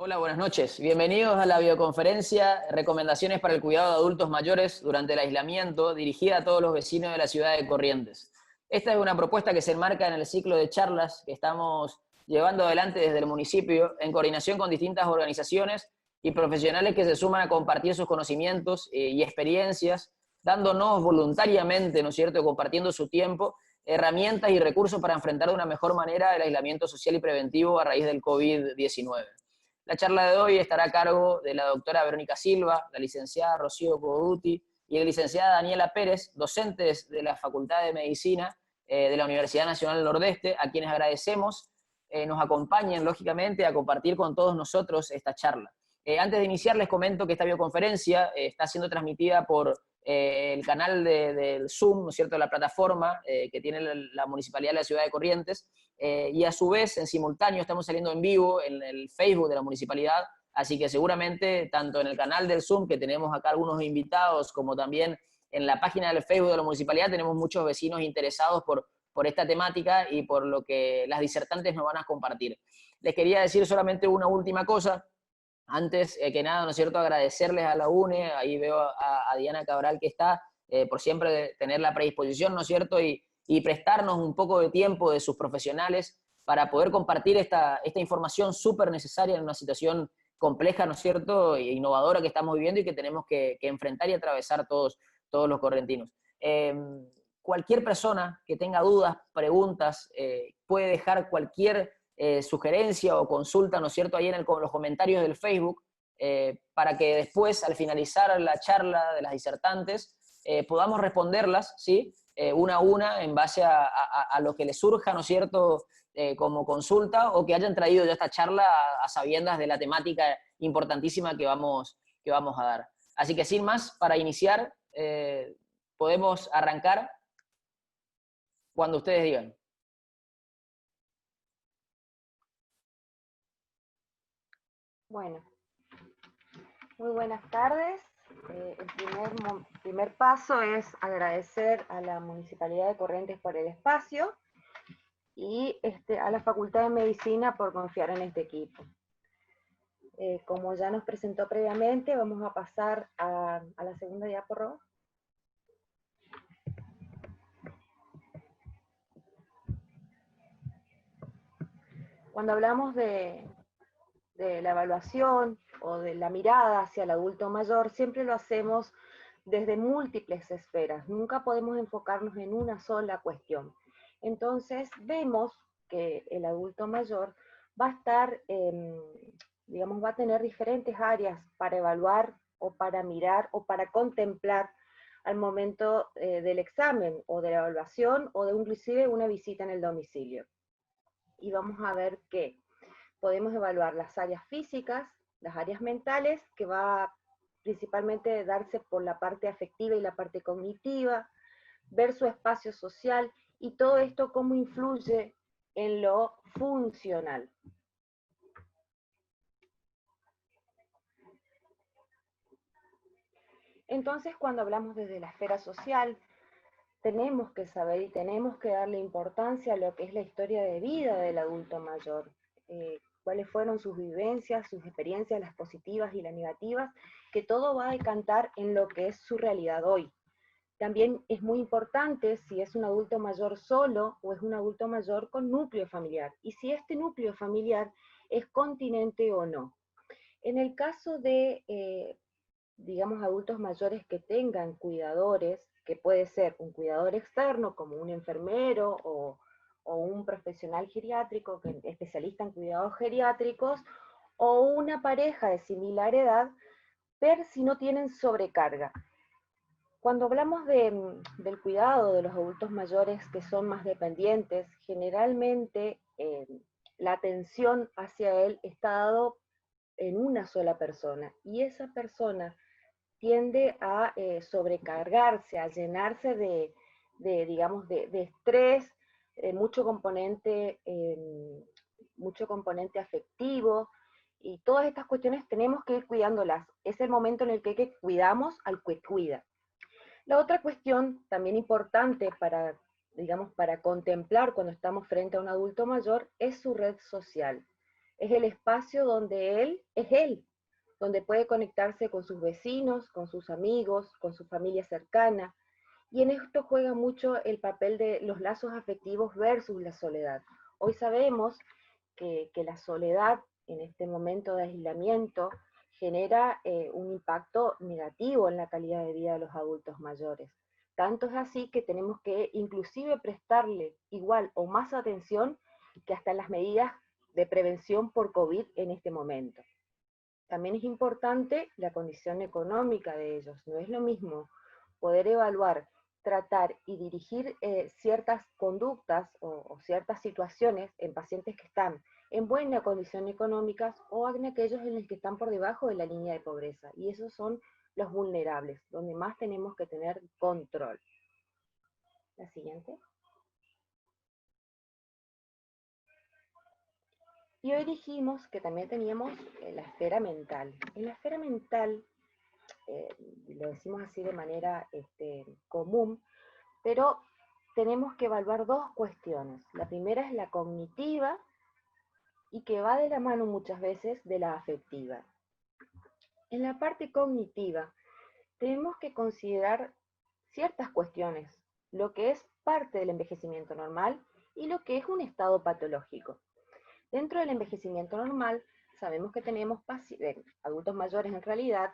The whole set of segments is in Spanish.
Hola, buenas noches. Bienvenidos a la videoconferencia Recomendaciones para el cuidado de adultos mayores durante el aislamiento, dirigida a todos los vecinos de la ciudad de Corrientes. Esta es una propuesta que se enmarca en el ciclo de charlas que estamos llevando adelante desde el municipio en coordinación con distintas organizaciones y profesionales que se suman a compartir sus conocimientos y experiencias, dándonos voluntariamente, ¿no es cierto?, compartiendo su tiempo, herramientas y recursos para enfrentar de una mejor manera el aislamiento social y preventivo a raíz del COVID-19. La charla de hoy estará a cargo de la doctora Verónica Silva, la licenciada Rocío Coduti y la licenciada Daniela Pérez, docentes de la Facultad de Medicina de la Universidad Nacional del Nordeste, a quienes agradecemos nos acompañen, lógicamente, a compartir con todos nosotros esta charla. Antes de iniciar, les comento que esta videoconferencia está siendo transmitida por el canal del Zoom, ¿no es cierto?, la plataforma que tiene la Municipalidad de la Ciudad de Corrientes, y a su vez, en simultáneo, estamos saliendo en vivo en el Facebook de la Municipalidad, así que seguramente, tanto en el canal del Zoom, que tenemos acá algunos invitados, como también en la página del Facebook de la Municipalidad, tenemos muchos vecinos interesados por esta temática y por lo que las disertantes nos van a compartir. Les quería decir solamente una última cosa. Antes que nada, ¿no es cierto?, agradecerles a la UNE, ahí veo a Diana Cabral que está, por siempre tener la predisposición, ¿no es cierto?, y prestarnos un poco de tiempo de sus profesionales para poder compartir esta información súper necesaria en una situación compleja, ¿no es cierto?, e innovadora que estamos viviendo y que tenemos que enfrentar y atravesar todos los correntinos. Cualquier persona que tenga dudas, preguntas, puede dejar cualquier sugerencia o consulta, ¿no es cierto?, ahí en los comentarios del Facebook, para que después, al finalizar la charla de las disertantes, podamos responderlas, ¿sí?, una a una, en base a lo que les surja, ¿no es cierto?, como consulta, o que hayan traído ya esta charla a sabiendas de la temática importantísima que vamos a dar. Así que sin más, para iniciar, podemos arrancar cuando ustedes digan. Bueno, muy buenas tardes. El primer paso es agradecer a la Municipalidad de Corrientes por el espacio y a la Facultad de Medicina por confiar en este equipo. Como ya nos presentó previamente, vamos a pasar a la segunda diapositiva. Cuando hablamos de la evaluación o de la mirada hacia el adulto mayor, siempre lo hacemos desde múltiples esferas, nunca podemos enfocarnos en una sola cuestión. Entonces vemos que el adulto mayor va a estar, digamos, va a tener diferentes áreas para evaluar o para mirar o para contemplar al momento del examen o de la evaluación o de inclusive una visita en el domicilio. Y vamos a ver que podemos evaluar las áreas físicas, las áreas mentales, que va principalmente a darse por la parte afectiva y la parte cognitiva, ver su espacio social y todo esto cómo influye en lo funcional. Entonces, cuando hablamos desde la esfera social, tenemos que saber y tenemos que darle importancia a lo que es la historia de vida del adulto mayor. Cuáles fueron sus vivencias, sus experiencias, las positivas y las negativas, que todo va a decantar en lo que es su realidad hoy. También es muy importante si es un adulto mayor solo o es un adulto mayor con núcleo familiar, y si este núcleo familiar es continente o no. En el caso de, digamos, adultos mayores que tengan cuidadores, que puede ser un cuidador externo como un enfermero o un profesional geriátrico, especialista en cuidados geriátricos, o una pareja de similar edad, ver si no tienen sobrecarga. Cuando hablamos del cuidado de los adultos mayores que son más dependientes, generalmente la atención hacia él está dado en una sola persona, y esa persona tiende a sobrecargarse, a llenarse digamos, de estrés, mucho componente afectivo, y todas estas cuestiones tenemos que ir cuidándolas. Es el momento en el que cuidamos al que cuida. La otra cuestión también importante para, digamos, para contemplar cuando estamos frente a un adulto mayor es su red social. Es el espacio donde él es él, donde puede conectarse con sus vecinos, con sus amigos, con su familia cercana. Y en esto juega mucho el papel de los lazos afectivos versus la soledad. Hoy sabemos que la soledad en este momento de aislamiento genera un impacto negativo en la calidad de vida de los adultos mayores. Tanto es así que tenemos que inclusive prestarle igual o más atención que hasta las medidas de prevención por COVID en este momento. También es importante la condición económica de ellos. No es lo mismo poder evaluar, tratar y dirigir ciertas conductas o ciertas situaciones en pacientes que están en buena condición económica o en aquellos en los que están por debajo de la línea de pobreza. Y esos son los vulnerables, donde más tenemos que tener control. La siguiente. Y hoy dijimos que también teníamos la esfera mental. En la esfera mental, lo decimos así de manera común, pero tenemos que evaluar dos cuestiones. La primera es la cognitiva y que va de la mano muchas veces de la afectiva. En la parte cognitiva tenemos que considerar ciertas cuestiones, lo que es parte del envejecimiento normal y lo que es un estado patológico. Dentro del envejecimiento normal sabemos que tenemos adultos mayores en realidad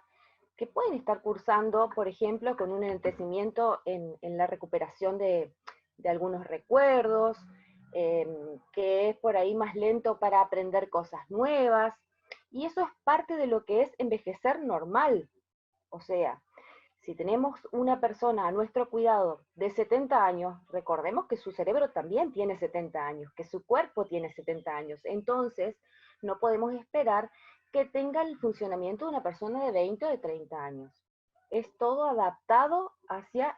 que pueden estar cursando, por ejemplo, con un enlentecimiento en la recuperación de algunos recuerdos, que es por ahí más lento para aprender cosas nuevas, y eso es parte de lo que es envejecer normal. O sea, si tenemos una persona a nuestro cuidado de 70 años, recordemos que su cerebro también tiene 70 años, que su cuerpo tiene 70 años, entonces no podemos esperar que tenga el funcionamiento de una persona de 20 o de 30 años. Es todo adaptado hacia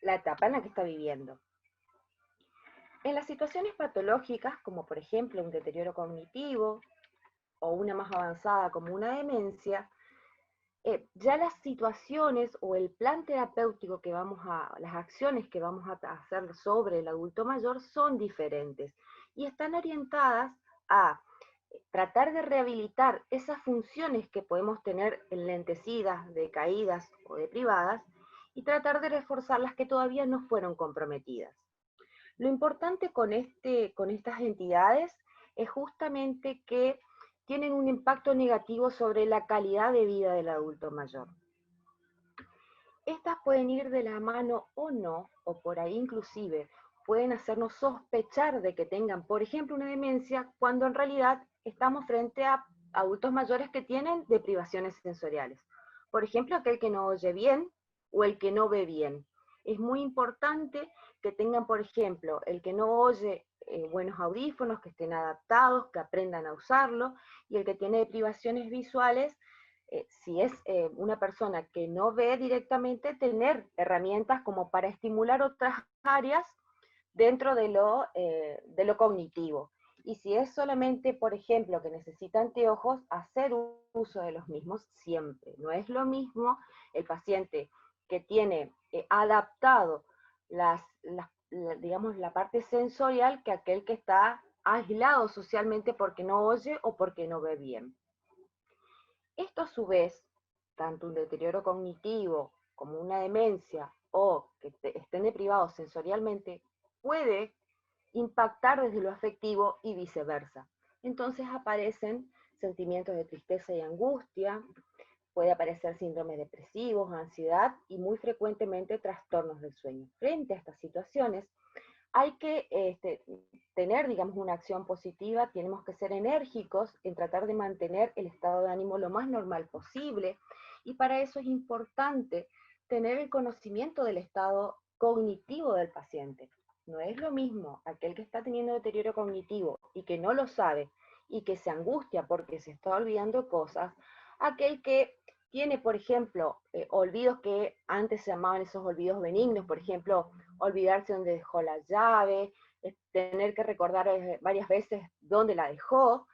la etapa en la que está viviendo. En las situaciones patológicas, como por ejemplo un deterioro cognitivo o una más avanzada como una demencia, ya las situaciones o el plan terapéutico que las acciones que vamos a hacer sobre el adulto mayor son diferentes y están orientadas a tratar de rehabilitar esas funciones que podemos tener enlentecidas, decaídas o deprivadas, y tratar de reforzar las que todavía no fueron comprometidas. Lo importante con estas entidades es justamente que tienen un impacto negativo sobre la calidad de vida del adulto mayor. Estas pueden ir de la mano o no, o por ahí inclusive pueden hacernos sospechar de que tengan, por ejemplo, una demencia, cuando en realidad estamos frente a adultos mayores que tienen deprivaciones sensoriales. Por ejemplo, aquel que no oye bien o el que no ve bien. Es muy importante que tengan, por ejemplo, el que no oye buenos audífonos, que estén adaptados, que aprendan a usarlo, y el que tiene deprivaciones visuales, si es una persona que no ve directamente, tener herramientas como para estimular otras áreas dentro de lo cognitivo. Y si es solamente, por ejemplo, que necesita anteojos, hacer uso de los mismos siempre. No es lo mismo el paciente que tiene adaptado digamos, la parte sensorial que aquel que está aislado socialmente porque no oye o porque no ve bien. Esto a su vez, tanto un deterioro cognitivo como una demencia o que estén deprivados sensorialmente, puede impactar desde lo afectivo y viceversa. Entonces aparecen sentimientos de tristeza y angustia, puede aparecer síndromes depresivos, ansiedad y muy frecuentemente trastornos del sueño. Frente a estas situaciones, hay que tener, digamos, una acción positiva, tenemos que ser enérgicos en tratar de mantener el estado de ánimo lo más normal posible, y para eso es importante tener el conocimiento del estado cognitivo del paciente. No es lo mismo aquel que está teniendo deterioro cognitivo y que no lo sabe y que se angustia porque se está olvidando cosas, aquel que tiene, por ejemplo, olvidos que antes se llamaban esos olvidos benignos, por ejemplo, olvidarse dónde dejó la llave, tener que recordar varias veces dónde la dejó,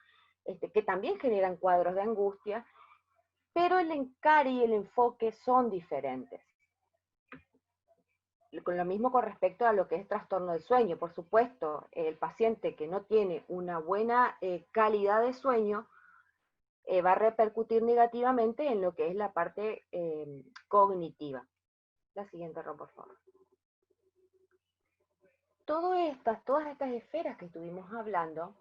que también generan cuadros de angustia, pero el encare y el enfoque son diferentes. con lo mismo con respecto a lo que es trastorno del sueño. Por supuesto, el paciente que no tiene una buena calidad de sueño va a repercutir negativamente en lo que es la parte cognitiva. La siguiente, Ro, por favor. Todas estas esferas que estuvimos hablando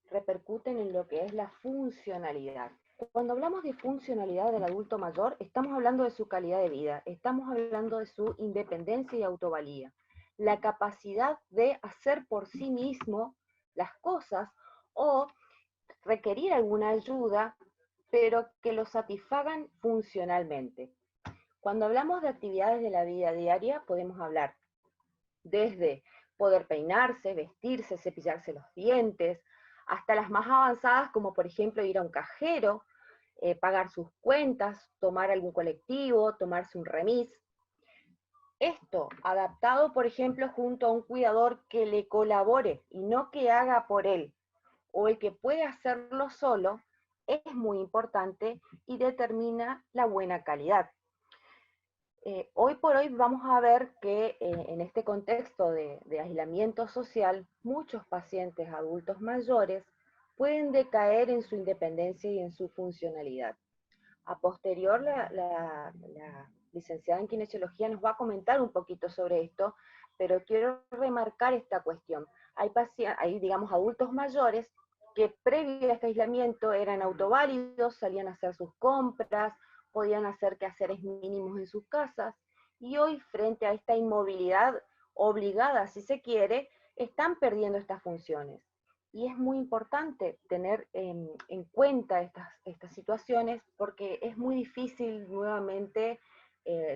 repercuten en lo que es la funcionalidad. Cuando hablamos de funcionalidad del adulto mayor, estamos hablando de su calidad de vida, estamos hablando de su independencia y autovalía, la capacidad de hacer por sí mismo las cosas o requerir alguna ayuda, pero que lo satisfagan funcionalmente. Cuando hablamos de actividades de la vida diaria, podemos hablar desde poder peinarse, vestirse, cepillarse los dientes, hasta las más avanzadas como por ejemplo ir a un cajero, pagar sus cuentas, tomar algún colectivo, tomarse un remis. Esto adaptado, por ejemplo, junto a un cuidador que le colabore y no que haga por él, o el que puede hacerlo solo, es muy importante y determina la buena calidad. Hoy por hoy vamos a ver que en este contexto de aislamiento social, muchos pacientes adultos mayores pueden decaer en su independencia y en su funcionalidad. A posterior, la licenciada en kinesiología nos va a comentar un poquito sobre esto, pero quiero remarcar esta cuestión. Hay digamos, adultos mayores que previo a este aislamiento eran autoválidos, salían a hacer sus compras, podían hacer quehaceres mínimos en sus casas, y hoy, frente a esta inmovilidad obligada, si se quiere, están perdiendo estas funciones. Y es muy importante tener en cuenta estas situaciones porque es muy difícil nuevamente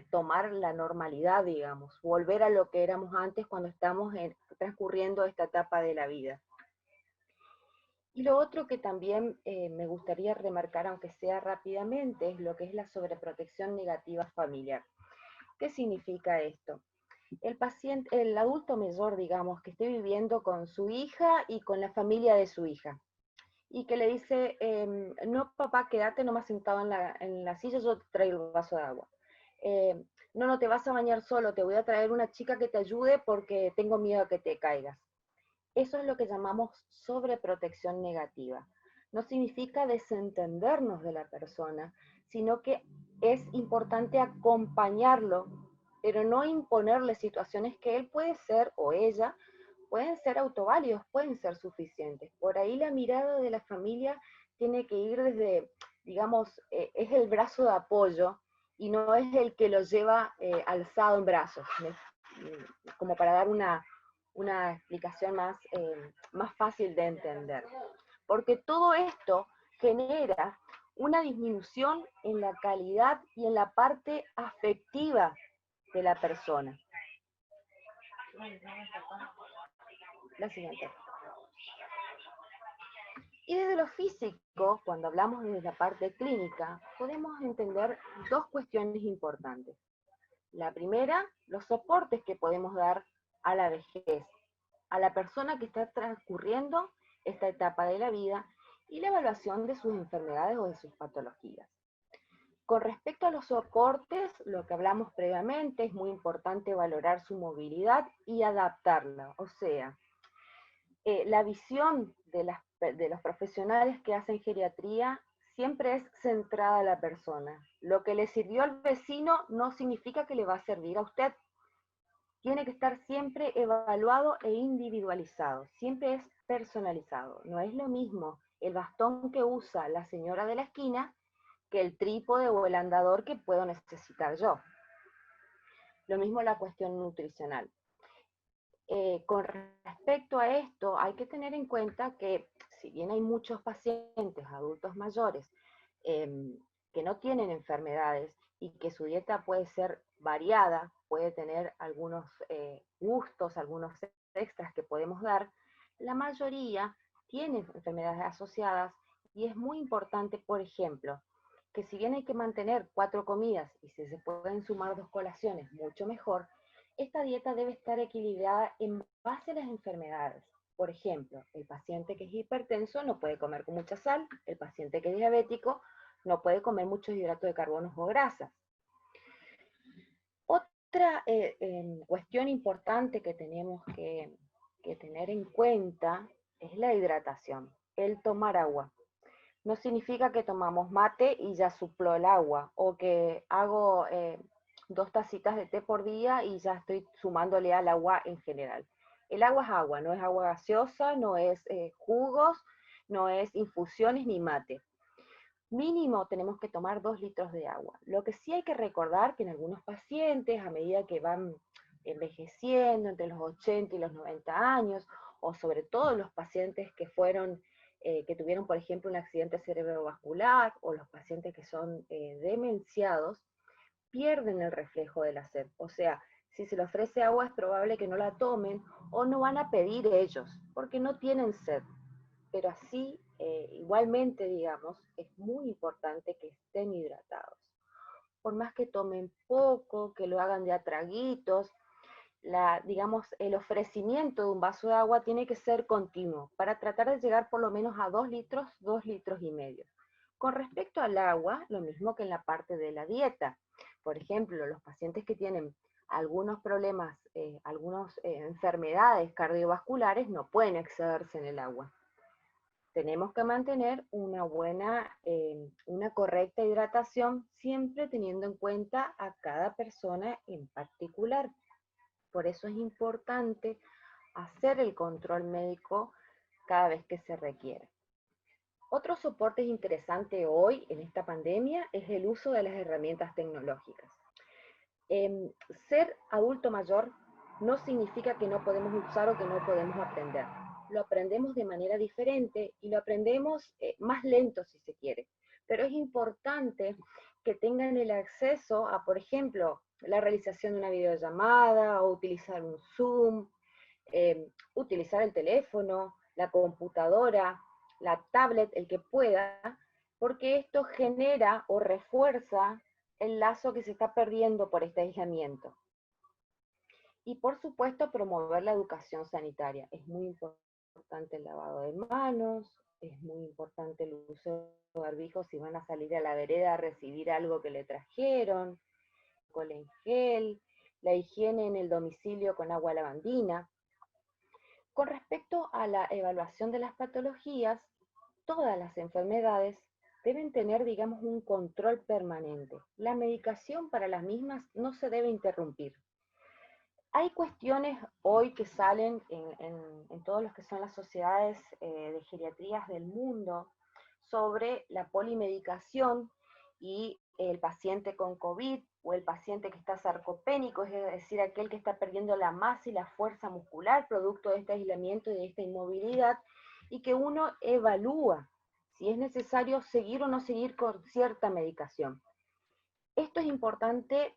tomar la normalidad, digamos, volver a lo que éramos antes cuando estamos transcurriendo esta etapa de la vida. Y lo otro que también me gustaría remarcar, aunque sea rápidamente, es lo que es la sobreprotección negativa familiar. ¿Qué significa esto? El adulto mayor, digamos, que esté viviendo con su hija y con la familia de su hija, y que le dice, no papá, quédate nomás sentado en la silla, yo te traigo el vaso de agua. No, no te vas a bañar solo, te voy a traer una chica que te ayude porque tengo miedo a que te caigas. Eso es lo que llamamos sobreprotección negativa. No significa desentendernos de la persona, sino que es importante acompañarlo, pero no imponerle situaciones que él puede ser, o ella, pueden ser autoválidos, pueden ser suficientes. Por ahí la mirada de la familia tiene que ir desde, digamos, es el brazo de apoyo y no es el que lo lleva alzado en brazos, como para dar una explicación más fácil de entender. Porque todo esto genera una disminución en la calidad y en la parte afectiva de la persona. La siguiente. Y desde lo físico, cuando hablamos desde la parte clínica, podemos entender dos cuestiones importantes. La primera, los soportes que podemos dar a la vejez, a la persona que está transcurriendo esta etapa de la vida, y la evaluación de sus enfermedades o de sus patologías. Con respecto a los soportes, lo que hablamos previamente, es muy importante valorar su movilidad y adaptarla. O sea, la visión de los profesionales que hacen geriatría siempre es centrada a la persona. Lo que le sirvió al vecino no significa que le va a servir a usted. Tiene que estar siempre evaluado e individualizado, siempre es personalizado. No es lo mismo el bastón que usa la señora de la esquina que el trípode o el andador que puedo necesitar yo. Lo mismo la cuestión nutricional. Con respecto a esto, hay que tener en cuenta que si bien hay muchos pacientes, adultos mayores, que no tienen enfermedades y que su dieta puede ser variada, puede tener algunos gustos, algunos extras que podemos dar, la mayoría tiene enfermedades asociadas y es muy importante, por ejemplo, que si bien hay que mantener 4 comidas y si se pueden sumar 2 colaciones, mucho mejor, esta dieta debe estar equilibrada en base a las enfermedades. Por ejemplo, el paciente que es hipertenso no puede comer con mucha sal, el paciente que es diabético no puede comer muchos hidratos de carbono o grasas. Otra cuestión importante que tenemos que tener en cuenta es la hidratación, el tomar agua. No significa que tomamos mate y ya supló el agua, o que hago 2 tacitas de té por día y ya estoy sumándole al agua en general. El agua es agua, no es agua gaseosa, no es jugos, no es infusiones ni mate. Mínimo tenemos que tomar 2 litros de agua. Lo que sí hay que recordar que en algunos pacientes, a medida que van envejeciendo, entre los 80 y los 90 años, o sobre todo los pacientes que que tuvieron, por ejemplo, un accidente cerebrovascular, o los pacientes que son demenciados, pierden el reflejo de la sed. O sea, si se le ofrece agua es probable que no la tomen, o no van a pedir ellos, porque no tienen sed. Pero así, igualmente, digamos, es muy importante que estén hidratados. Por más que tomen poco, que lo hagan de a traguitos, digamos, el ofrecimiento de un vaso de agua tiene que ser continuo, para tratar de llegar por lo menos a 2 litros, 2,5 litros. Con respecto al agua, lo mismo que en la parte de la dieta. Por ejemplo, los pacientes que tienen algunos problemas, algunas enfermedades cardiovasculares, no pueden excederse en el agua. Tenemos que mantener una correcta hidratación, siempre teniendo en cuenta a cada persona en particular. Por eso es importante hacer el control médico cada vez que se requiere. Otro soporte interesante hoy en esta pandemia es el uso de las herramientas tecnológicas. Ser adulto mayor no significa que no podemos usar o que no podemos aprender. Lo aprendemos de manera diferente y lo aprendemos más lento si se quiere. Pero es importante que tengan el acceso a, por ejemplo, la realización de una videollamada o utilizar un Zoom, utilizar el teléfono, la computadora, la tablet, el que pueda, porque esto genera o refuerza el lazo que se está perdiendo por este aislamiento. Y por supuesto, promover la educación sanitaria. Es muy importante el lavado de manos, es muy importante el uso de barbijos si van a salir a la vereda a recibir algo que le trajeron, alcohol en gel, la higiene en el domicilio con agua lavandina. Con respecto a la evaluación de las patologías, todas las enfermedades deben tener, digamos, un control permanente. La medicación para las mismas no se debe interrumpir. Hay cuestiones hoy que salen en todos los que son las sociedades de geriatrías del mundo sobre la polimedicación y el paciente con COVID o el paciente que está sarcopénico, es decir, aquel que está perdiendo la masa y la fuerza muscular producto de este aislamiento y de esta inmovilidad, y que uno evalúa si es necesario seguir o no seguir con cierta medicación. Esto es importante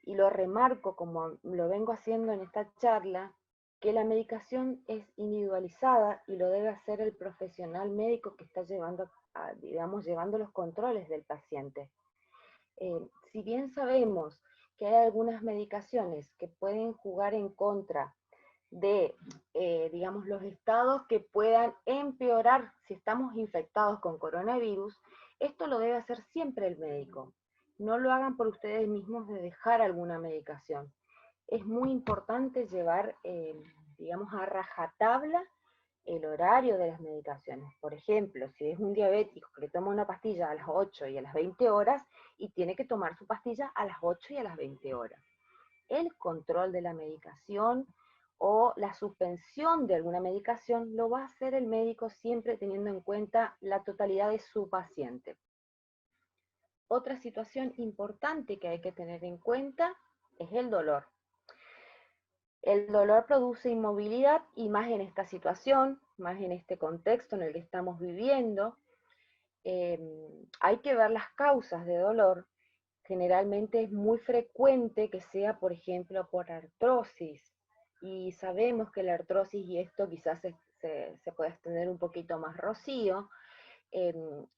y lo remarco como lo vengo haciendo en esta charla, que la medicación es individualizada y lo debe hacer el profesional médico que está llevando los controles del paciente. Si bien sabemos que hay algunas medicaciones que pueden jugar en contra de, digamos, los estados que puedan empeorar si estamos infectados con coronavirus, esto lo debe hacer siempre el médico. No lo hagan por ustedes mismos de dejar alguna medicación. Es muy importante llevar, digamos, a rajatabla el horario de las medicaciones. Por ejemplo, si es un diabético que toma una pastilla a las 8 y a las 20 horas, y tiene que tomar su pastilla a las 8 y a las 20 horas. El control de la medicación o la suspensión de alguna medicación lo va a hacer el médico siempre teniendo en cuenta la totalidad de su paciente. Otra situación importante que hay que tener en cuenta es el dolor. El dolor produce inmovilidad y más en esta situación, más en este contexto en el que estamos viviendo. Hay que ver las causas de dolor. Generalmente es muy frecuente que sea, por ejemplo, por artrosis. Y sabemos que la artrosis, y esto quizás se puede extender un poquito más, Rocío,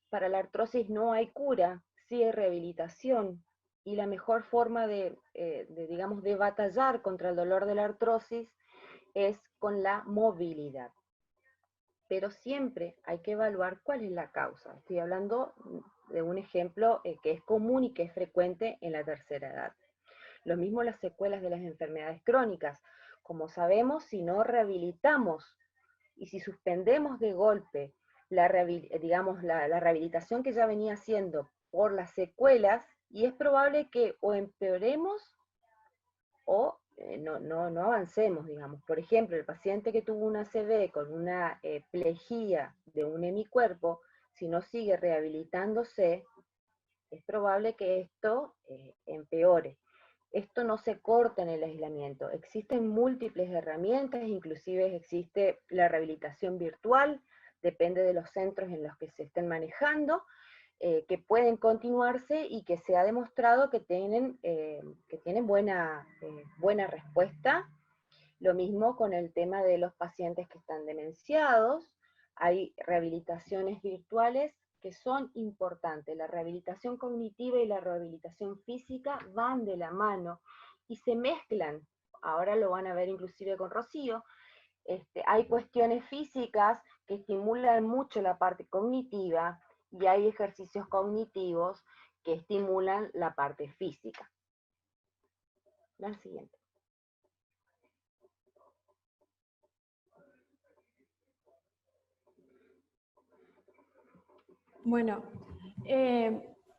para la artrosis no hay cura, sí hay rehabilitación. Y la mejor forma digamos, de batallar contra el dolor de la artrosis es con la movilidad. Pero siempre hay que evaluar cuál es la causa. Estoy hablando de un ejemplo que es común y que es frecuente en la tercera edad. Lo mismo las secuelas de las enfermedades crónicas. Como sabemos, si no rehabilitamos y si suspendemos de golpe digamos, la rehabilitación que ya venía haciendo por las secuelas, y es probable que o empeoremos o no avancemos, digamos. Por ejemplo, el paciente que tuvo una ACV con una plejía de un hemicuerpo, si no sigue rehabilitándose, es probable que esto empeore. Esto no se corta en el aislamiento. Existen múltiples herramientas, inclusive existe la rehabilitación virtual, depende de los centros en los que se estén manejando, que pueden continuarse y que se ha demostrado que tienen buena respuesta. Lo mismo con el tema de los pacientes que están demenciados. Hay rehabilitaciones virtuales que son importantes. La rehabilitación cognitiva y la rehabilitación física van de la mano y se mezclan. Ahora lo van a ver inclusive con Rocío. Hay cuestiones físicas que estimulan mucho la parte cognitiva y hay ejercicios cognitivos que estimulan la parte física. La siguiente. Bueno,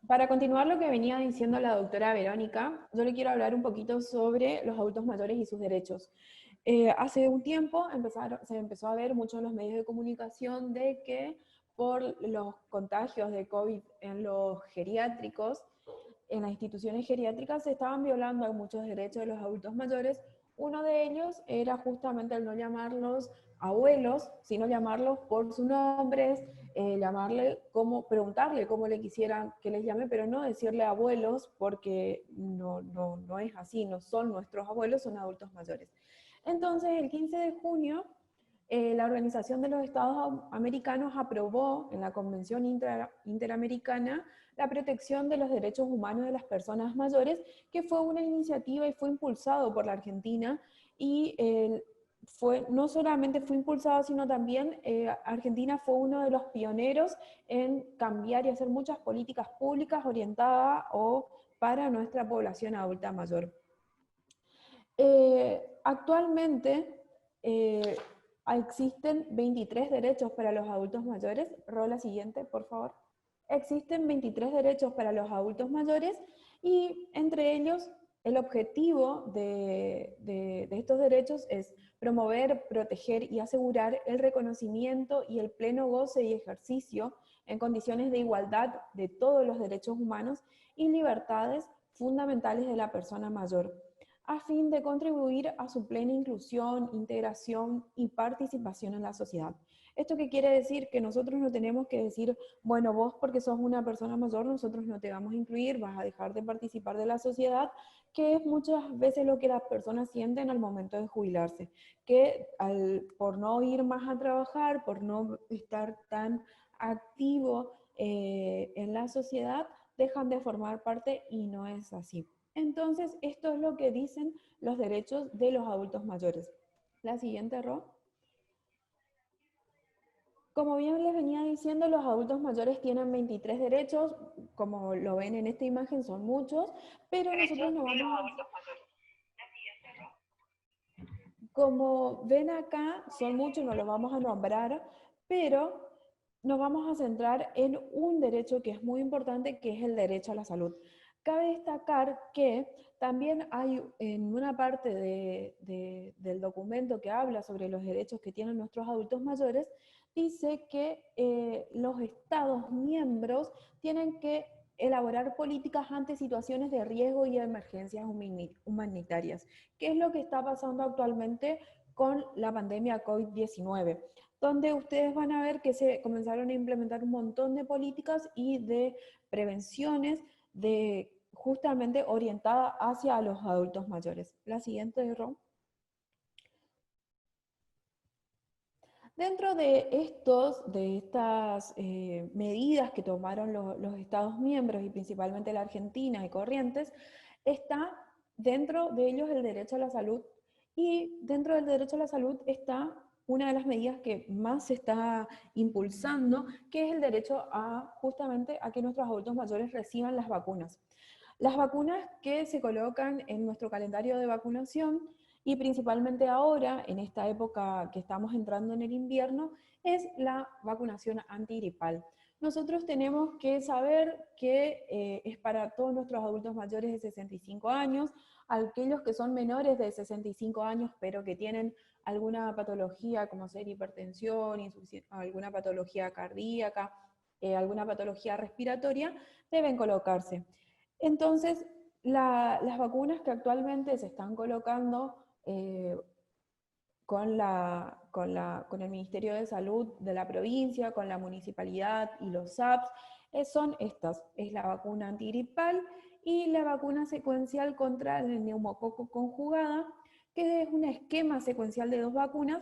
para continuar lo que venía diciendo la doctora Verónica, yo le quiero hablar un poquito sobre los adultos mayores y sus derechos. Hace un tiempo se empezó a ver mucho en los medios de comunicación de que por los contagios de COVID en los geriátricos, en las instituciones geriátricas, se estaban violando muchos derechos de los adultos mayores. Uno de ellos era justamente el no llamarlos abuelos, sino llamarlos por sus nombres, preguntarle cómo le quisieran que les llame, pero no decirle abuelos, porque no es así, no son nuestros abuelos, son adultos mayores. Entonces, el 15 de junio, la Organización de los Estados Americanos aprobó en la Convención Interamericana la protección de los derechos humanos de las personas mayores, que fue una iniciativa y fue impulsado por la Argentina, y no solamente fue impulsado, sino también Argentina fue uno de los pioneros en cambiar y hacer muchas políticas públicas orientadas para nuestra población adulta mayor. Actualmente existen 23 derechos para los adultos mayores. Rola siguiente, por favor. Existen 23 derechos para los adultos mayores y entre ellos el objetivo de estos derechos es promover, proteger y asegurar el reconocimiento y el pleno goce y ejercicio en condiciones de igualdad de todos los derechos humanos y libertades fundamentales de la persona mayor, a fin de contribuir a su plena inclusión, integración y participación en la sociedad. ¿Esto qué quiere decir? Que nosotros no tenemos que decir, bueno, vos porque sos una persona mayor, nosotros no te vamos a incluir, vas a dejar de participar de la sociedad, que es muchas veces lo que las personas sienten al momento de jubilarse, que por no ir más a trabajar, por no estar tan activo en la sociedad, dejan de formar parte y no es así. Entonces, esto es lo que dicen los derechos de los adultos mayores. La siguiente, Ro. Como bien les venía diciendo, los adultos mayores tienen 23 derechos, como lo ven en esta imagen son muchos, pero nosotros no vamos a... Como ven acá, son muchos, no los vamos a nombrar, pero nos vamos a centrar en un derecho que es muy importante, que es el derecho a la salud. Cabe destacar que también hay en una parte del documento que habla sobre los derechos que tienen nuestros adultos mayores, dice que los Estados miembros tienen que elaborar políticas ante situaciones de riesgo y emergencias humanitarias. ¿Qué es lo que está pasando actualmente con la pandemia COVID-19? Donde ustedes van a ver que se comenzaron a implementar un montón de políticas y de prevenciones justamente orientada hacia los adultos mayores. La siguiente, Ron. Dentro de estas medidas que tomaron los Estados miembros, y principalmente la Argentina y Corrientes, está dentro de ellos el derecho a la salud, y dentro del derecho a la salud está una de las medidas que más se está impulsando, que es el derecho justamente a que nuestros adultos mayores reciban las vacunas. Las vacunas que se colocan en nuestro calendario de vacunación, y principalmente ahora, en esta época que estamos entrando en el invierno, es la vacunación antigripal. Nosotros tenemos que saber que es para todos nuestros adultos mayores de 65 años, aquellos que son menores de 65 años, pero que tienen alguna patología como ser hipertensión, alguna patología cardíaca, alguna patología respiratoria, deben colocarse. Entonces, las vacunas que actualmente se están colocando con el Ministerio de Salud de la provincia, con la municipalidad y los SAPs, son estas. Es la vacuna antigripal y la vacuna secuencial contra el neumococo conjugada, que es un esquema secuencial de 2 vacunas,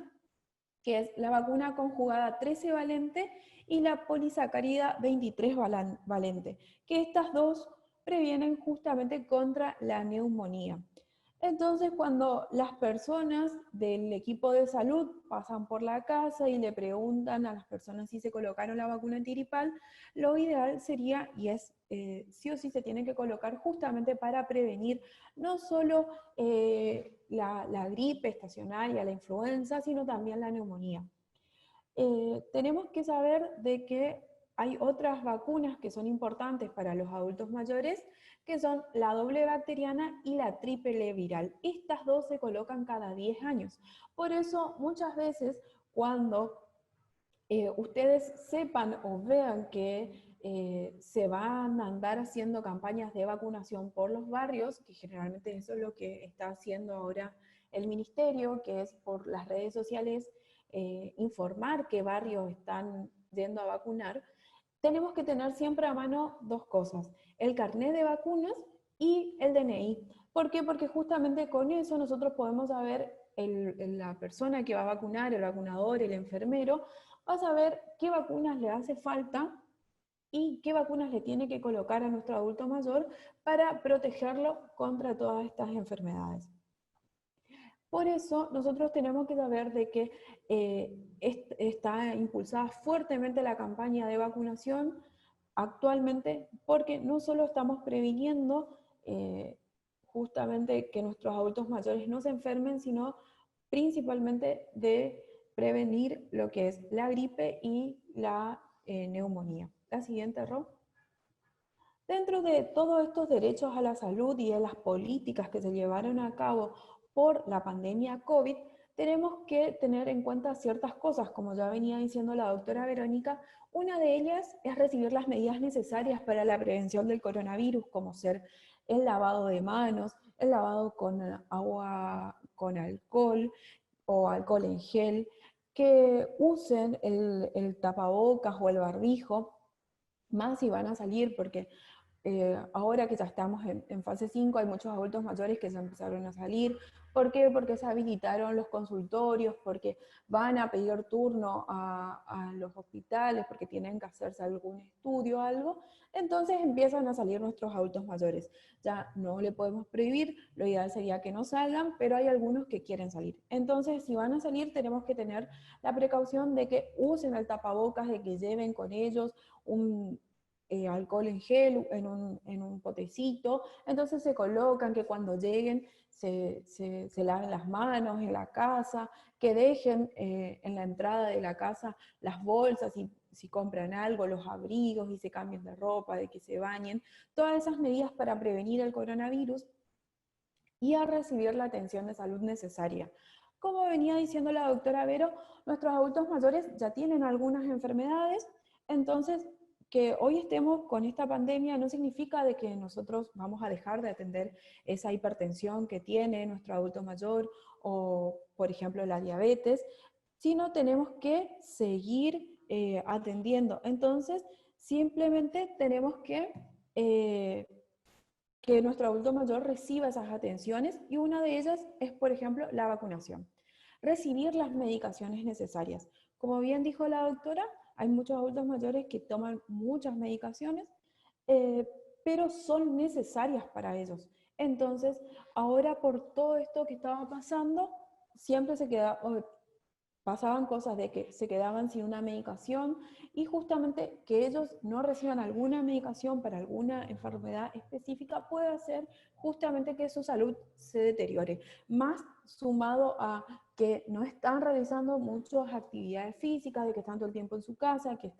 que es la vacuna conjugada 13 valente y la polisacárida 23 valente, que estas dos previenen justamente contra la neumonía. Entonces, cuando las personas del equipo de salud pasan por la casa y le preguntan a las personas si se colocaron la vacuna antigripal, lo ideal sería, y es sí o sí se tiene que colocar justamente para prevenir no solo la gripe estacionaria, la influenza, sino también la neumonía. Tenemos que saber de que hay otras vacunas que son importantes para los adultos mayores, que son la doble bacteriana y la triple viral. Estas dos se colocan cada 10 años. Por eso, muchas veces, cuando ustedes sepan o vean que se van a andar haciendo campañas de vacunación por los barrios, que generalmente eso es lo que está haciendo ahora el ministerio, que es por las redes sociales informar qué barrios están yendo a vacunar, tenemos que tener siempre a mano 2 cosas, el carnet de vacunas y el DNI. ¿Por qué? Porque justamente con eso nosotros podemos saber, la persona que va a vacunar, el vacunador, el enfermero, va a saber qué vacunas le hace falta y qué vacunas le tiene que colocar a nuestro adulto mayor para protegerlo contra todas estas enfermedades. Por eso nosotros tenemos que saber de que está impulsada fuertemente la campaña de vacunación actualmente, porque no solo estamos previniendo justamente que nuestros adultos mayores no se enfermen, sino principalmente de prevenir lo que es la gripe y la neumonía. La siguiente, Ro. Dentro de todos estos derechos a la salud y de las políticas que se llevaron a cabo por la pandemia COVID, tenemos que tener en cuenta ciertas cosas, como ya venía diciendo la doctora Verónica. Una de ellas es recibir las medidas necesarias para la prevención del coronavirus, como ser el lavado de manos, el lavado con agua con alcohol o alcohol en gel, que usen el tapabocas o el barbijo, más si van a salir, porque ahora que ya estamos en fase 5, hay muchos adultos mayores que ya empezaron a salir. ¿Por qué? Porque se habilitaron los consultorios, porque van a pedir turno a los hospitales, porque tienen que hacerse algún estudio o algo. Entonces empiezan a salir nuestros adultos mayores. Ya no le podemos prohibir, lo ideal sería que no salgan, pero hay algunos que quieren salir. Entonces, si van a salir, tenemos que tener la precaución de que usen el tapabocas, de que lleven con ellos un alcohol en gel en un potecito, entonces se colocan, que cuando lleguen se laven las manos en la casa, que dejen en la entrada de la casa las bolsas y si compran algo, los abrigos y se cambien de ropa, de que se bañen, todas esas medidas para prevenir el coronavirus y a recibir la atención de salud necesaria. Como venía diciendo la doctora Vero, nuestros adultos mayores ya tienen algunas enfermedades, entonces que hoy estemos con esta pandemia no significa de que nosotros vamos a dejar de atender esa hipertensión que tiene nuestro adulto mayor o, por ejemplo, la diabetes, sino tenemos que seguir atendiendo. Entonces, simplemente tenemos que nuestro adulto mayor reciba esas atenciones y una de ellas es, por ejemplo, la vacunación. Recibir las medicaciones necesarias. Como bien dijo la doctora, hay muchos adultos mayores que toman muchas medicaciones, pero son necesarias para ellos. Entonces, ahora por todo esto que estaba pasando, siempre se queda, pasaban cosas de que se quedaban sin una medicación y justamente que ellos no reciban alguna medicación para alguna enfermedad específica puede hacer justamente que su salud se deteriore. Más sumado a que no están realizando muchas actividades físicas, de que están todo el tiempo en su casa, que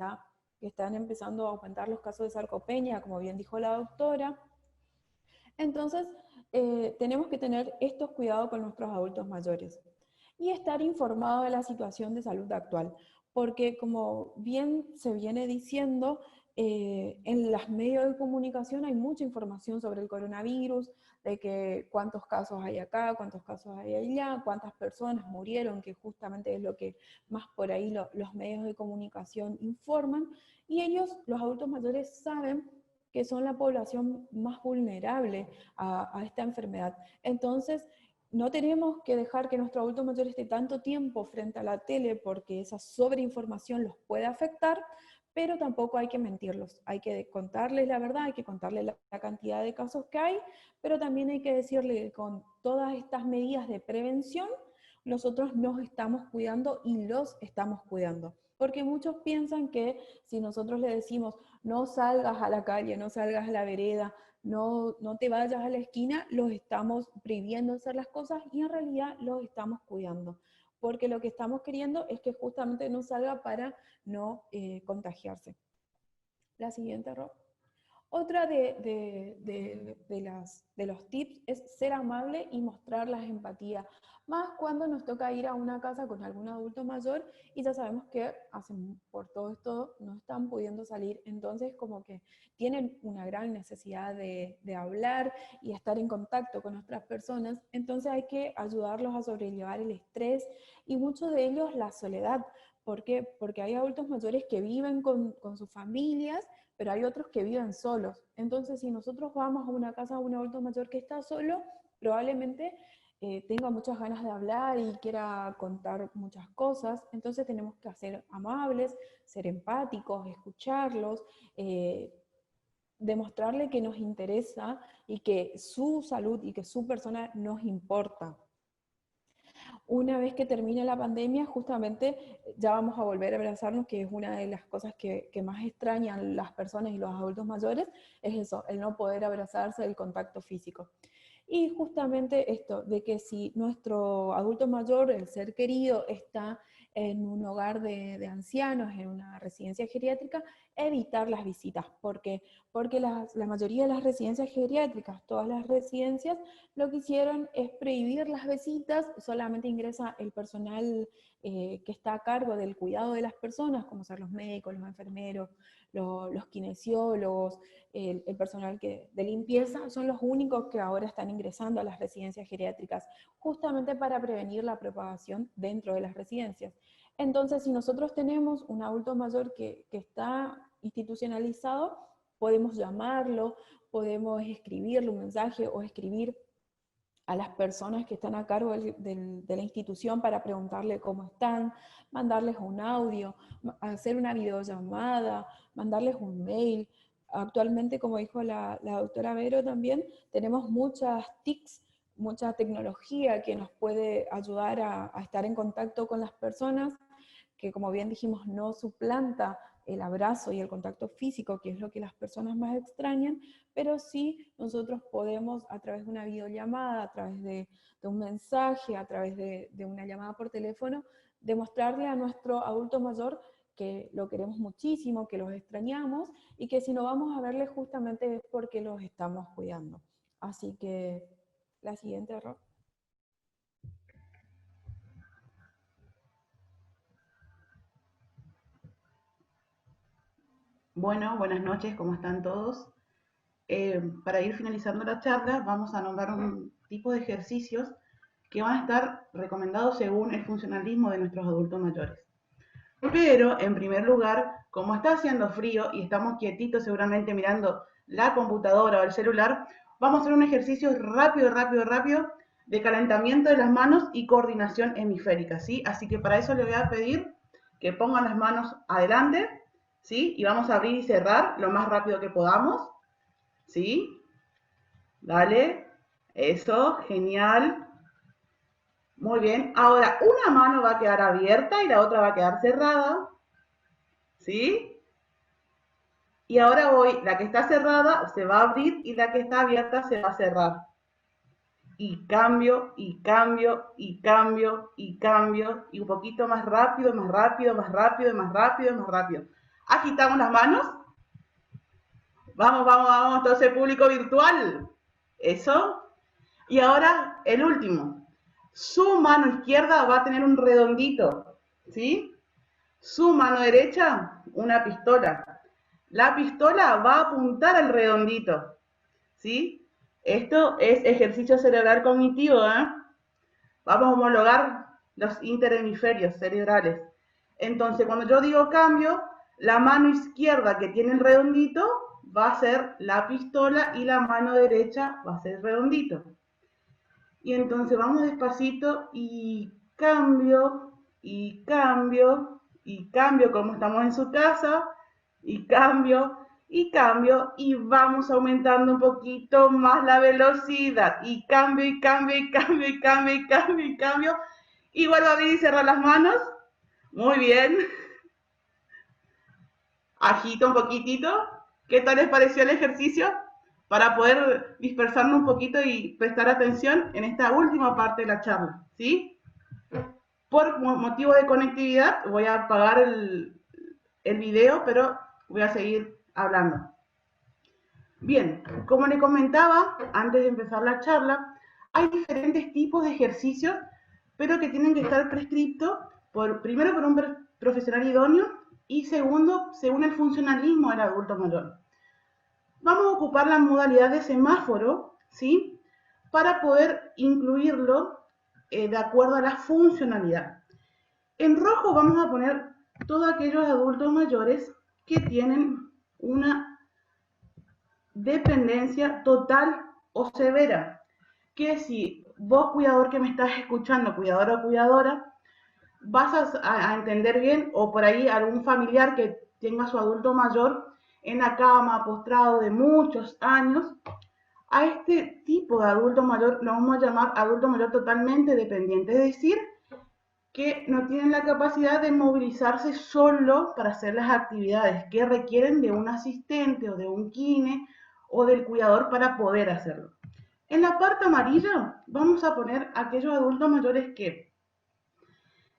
están empezando a aumentar los casos de sarcopenia, como bien dijo la doctora. Entonces, tenemos que tener estos cuidados con nuestros adultos mayores y estar informado de la situación de salud actual, porque como bien se viene diciendo, en los medios de comunicación hay mucha información sobre el coronavirus, de que cuántos casos hay acá, cuántos casos hay allá, cuántas personas murieron, que justamente es lo que más por ahí los medios de comunicación informan, y ellos, los adultos mayores, saben que son la población más vulnerable a esta enfermedad. Entonces, no tenemos que dejar que nuestro adulto mayor esté tanto tiempo frente a la tele porque esa sobreinformación los puede afectar, pero tampoco hay que mentirlos. Hay que contarles la verdad, hay que contarles la cantidad de casos que hay, pero también hay que decirle que con todas estas medidas de prevención, nosotros nos estamos cuidando y los estamos cuidando. Porque muchos piensan que si nosotros le decimos no salgas a la calle, no salgas a la vereda, no te vayas a la esquina, los estamos prohibiendo hacer las cosas y en realidad los estamos cuidando. Porque lo que estamos queriendo es que justamente no salga para no contagiarse. La siguiente, Rob. Otra de los tips es ser amable y mostrar la empatía, más cuando nos toca ir a una casa con algún adulto mayor y ya sabemos que por todo esto no están pudiendo salir, entonces como que tienen una gran necesidad de hablar y estar en contacto con otras personas, entonces hay que ayudarlos a sobrellevar el estrés y muchos de ellos la soledad. ¿Por qué? Porque hay adultos mayores que viven con sus familias, pero hay otros que viven solos. Entonces, si nosotros vamos a una casa de un adulto mayor que está solo, probablemente tenga muchas ganas de hablar y quiera contar muchas cosas. Entonces tenemos que ser amables, ser empáticos, escucharlos, demostrarle que nos interesa y que su salud y que su persona nos importa. Una vez que termine la pandemia, justamente ya vamos a volver a abrazarnos, que es una de las cosas que más extrañan las personas y los adultos mayores, es eso, el no poder abrazarse, el contacto físico. Y justamente esto, de que si nuestro adulto mayor, el ser querido, está en un hogar de ancianos, en una residencia geriátrica, evitar las visitas. ¿Por qué? Porque la mayoría de las residencias geriátricas, todas las residencias, lo que hicieron es prohibir las visitas, solamente ingresa el personal que está a cargo del cuidado de las personas, como ser los médicos, los enfermeros, los kinesiólogos, el personal de limpieza, son los únicos que ahora están ingresando a las residencias geriátricas, justamente para prevenir la propagación dentro de las residencias. Entonces, si nosotros tenemos un adulto mayor que está institucionalizado, podemos llamarlo, podemos escribirle un mensaje o escribir a las personas que están a cargo de la institución para preguntarle cómo están, mandarles un audio, hacer una videollamada, mandarles un mail. Actualmente, como dijo la doctora Vero también, tenemos muchas TICs, mucha tecnología que nos puede ayudar a estar en contacto con las personas, que como bien dijimos no suplanta el abrazo y el contacto físico, que es lo que las personas más extrañan, pero sí nosotros podemos a través de una videollamada, a través de un mensaje, a través de una llamada por teléfono, demostrarle a nuestro adulto mayor que lo queremos muchísimo, que los extrañamos, y que si no vamos a verles justamente es porque los estamos cuidando. Así que la siguiente, error. Bueno, buenas noches, ¿cómo están todos? Para ir finalizando la charla, vamos a nombrar un tipo de ejercicios que van a estar recomendados según el funcionalismo de nuestros adultos mayores. Pero, en primer lugar, como está haciendo frío y estamos quietitos seguramente mirando la computadora o el celular, vamos a hacer un ejercicio rápido de calentamiento de las manos y coordinación hemisférica, ¿sí? Así que para eso le voy a pedir que pongan las manos adelante, ¿sí? Y vamos a abrir y cerrar lo más rápido que podamos, ¿sí? Dale, eso, genial. Muy bien. Ahora, una mano va a quedar abierta y la otra va a quedar cerrada. ¿Sí? Y ahora la que está cerrada se va a abrir y la que está abierta se va a cerrar. Y cambio, y cambio, y cambio, y cambio, y un poquito más rápido, más rápido, más rápido, más rápido, más rápido. Agitamos las manos. Vamos, vamos, vamos, todo ese público virtual. Eso. Y ahora el último. Su mano izquierda va a tener un redondito, ¿sí? Su mano derecha, una pistola. La pistola va a apuntar al redondito, ¿sí? Esto es ejercicio cerebral cognitivo, ¿eh? Vamos a homologar los interhemisferios cerebrales. Entonces, cuando yo digo cambio, la mano izquierda que tiene el redondito va a ser la pistola y la mano derecha va a ser el redondito. Y entonces vamos despacito y cambio, y cambio, y cambio como estamos en su casa, y cambio, y vamos aumentando un poquito más la velocidad, y cambio, y cambio, y cambio, y cambio, y cambio, y cambio, y vuelvo a abrir y cerrar las manos. Muy bien. Agito un poquitito. ¿Qué tal les pareció el ejercicio? Para poder dispersarnos un poquito y prestar atención en esta última parte de la charla, ¿sí? Por motivo de conectividad voy a apagar el video, pero voy a seguir hablando. Bien, como les comentaba antes de empezar la charla, hay diferentes tipos de ejercicios, pero que tienen que estar prescritos primero por un profesional idóneo y segundo, según el funcionalismo del adulto mayor. Vamos a ocupar la modalidad de semáforo, ¿sí? Para poder incluirlo de acuerdo a la funcionalidad. En rojo vamos a poner todos aquellos adultos mayores que tienen una dependencia total o severa. Que si vos, cuidador que me estás escuchando, cuidadora o cuidadora, vas a entender bien, o por ahí algún familiar que tenga su adulto mayor en la cama, postrado de muchos años, a este tipo de adulto mayor lo vamos a llamar adulto mayor totalmente dependiente, es decir, que no tienen la capacidad de movilizarse solo para hacer las actividades que requieren de un asistente o de un kine o del cuidador para poder hacerlo. En la parte amarilla vamos a poner aquellos adultos mayores que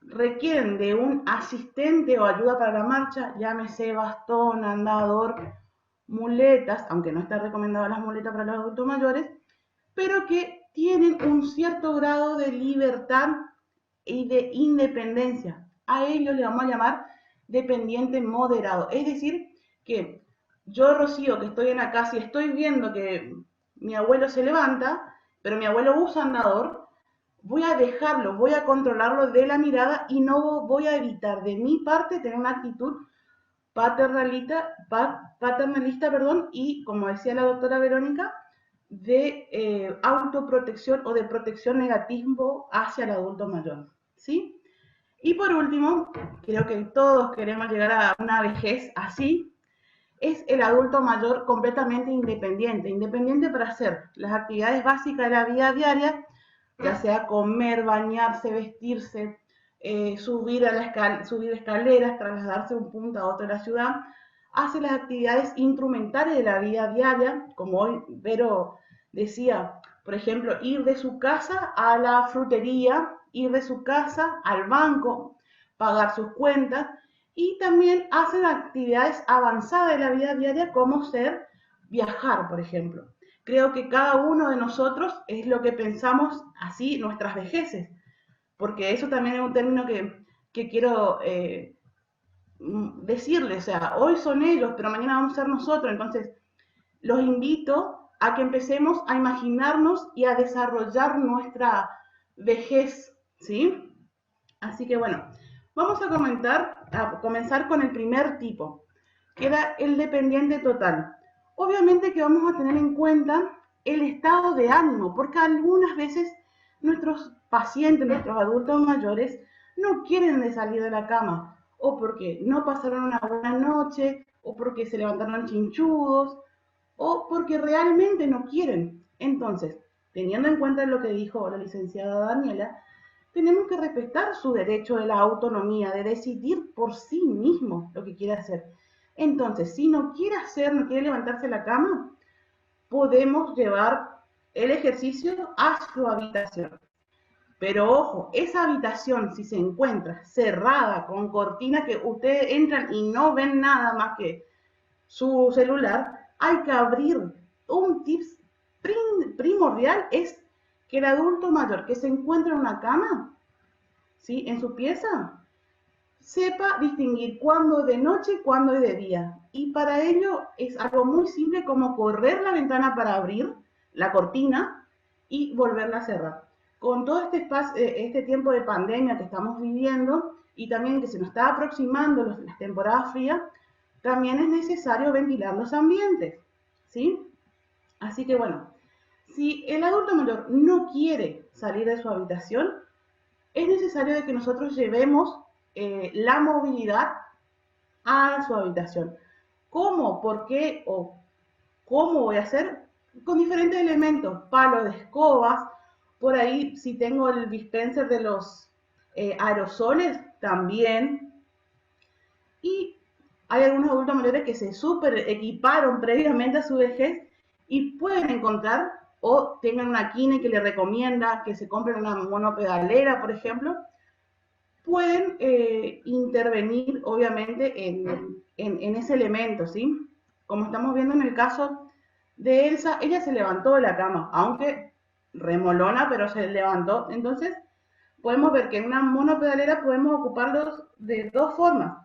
requieren de un asistente o ayuda para la marcha, llámese bastón, andador, muletas, aunque no está recomendada las muletas para los adultos mayores, pero que tienen un cierto grado de libertad y de independencia. A ellos le vamos a llamar dependiente moderado. Es decir, que yo, Rocío, que estoy en la casa y estoy viendo que mi abuelo se levanta, pero mi abuelo usa andador, voy a dejarlo, voy a controlarlo de la mirada y no voy a evitar de mi parte tener una actitud paternalista, y, como decía la doctora Verónica, de autoprotección o de protección negativo hacia el adulto mayor, ¿sí? Y por último, creo que todos queremos llegar a una vejez así, es el adulto mayor completamente independiente, independiente para hacer las actividades básicas de la vida diaria, ya sea comer, bañarse, vestirse, subir escaleras, trasladarse de un punto a otro de la ciudad, hace las actividades instrumentales de la vida diaria, como hoy Vero decía, por ejemplo, ir de su casa a la frutería, ir de su casa al banco, pagar sus cuentas, y también hacen actividades avanzadas de la vida diaria como ser viajar, por ejemplo. Creo que cada uno de nosotros es lo que pensamos así nuestras vejeces, porque eso también es un término que quiero decirles, o sea, hoy son ellos, pero mañana vamos a ser nosotros, entonces los invito a que empecemos a imaginarnos y a desarrollar nuestra vejez, ¿sí? Así que bueno, vamos a comenzar con el primer tipo, que era el dependiente total. Obviamente que vamos a tener en cuenta el estado de ánimo, porque algunas veces nuestros pacientes, nuestros adultos mayores, no quieren de salir de la cama, o porque no pasaron una buena noche, o porque se levantaron chinchudos, o porque realmente no quieren. Entonces, teniendo en cuenta lo que dijo la licenciada Daniela, tenemos que respetar su derecho de la autonomía, de decidir por sí mismo lo que quiere hacer. Entonces, si no quiere hacer, no quiere levantarse de la cama, podemos llevar el ejercicio a su habitación. Pero ojo, esa habitación, si se encuentra cerrada, con cortina, que ustedes entran y no ven nada más que su celular, hay que abrir. Un tips primordial es que el adulto mayor que se encuentra en una cama, ¿sí?, en su pieza, sepa distinguir cuándo es de noche y cuándo es de día. Y para ello es algo muy simple como correr la ventana para abrir la cortina y volverla a cerrar. Con todo este tiempo de pandemia que estamos viviendo y también que se nos está aproximando las temporadas frías, también es necesario ventilar los ambientes, ¿sí? Así que bueno, si el adulto mayor no quiere salir de su habitación, es necesario de que nosotros llevemos la movilidad a su habitación. ¿Cómo? ¿Por qué? ¿O cómo voy a hacer? Con diferentes elementos, palos de escobas, por ahí si tengo el dispenser de los aerosoles también. Y hay algunos adultos mayores que se super equiparon previamente a su vejez y pueden encontrar o tengan una kine que le recomienda que se compren una monopedalera, por ejemplo, pueden intervenir obviamente en ese elemento, ¿sí? Como estamos viendo en el caso de Elsa, ella se levantó de la cama, aunque remolona, pero se levantó. Entonces, podemos ver que en una monopedalera podemos ocuparlos de dos formas,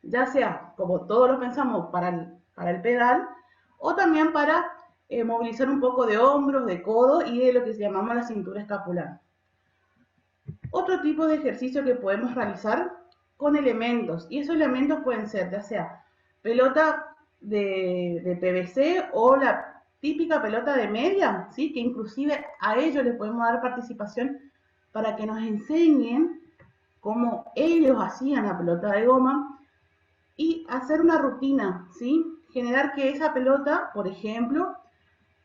ya sea, como todos lo pensamos, para el pedal, o también para movilizar un poco de hombros, de codos y de lo que llamamos la cintura escapular. Otro tipo de ejercicio que podemos realizar con elementos, y esos elementos pueden ser ya sea pelota de PVC o la típica pelota de media, ¿sí?, que inclusive a ellos les podemos dar participación para que nos enseñen cómo ellos hacían la pelota de goma y hacer una rutina, ¿sí? Generar que esa pelota, por ejemplo,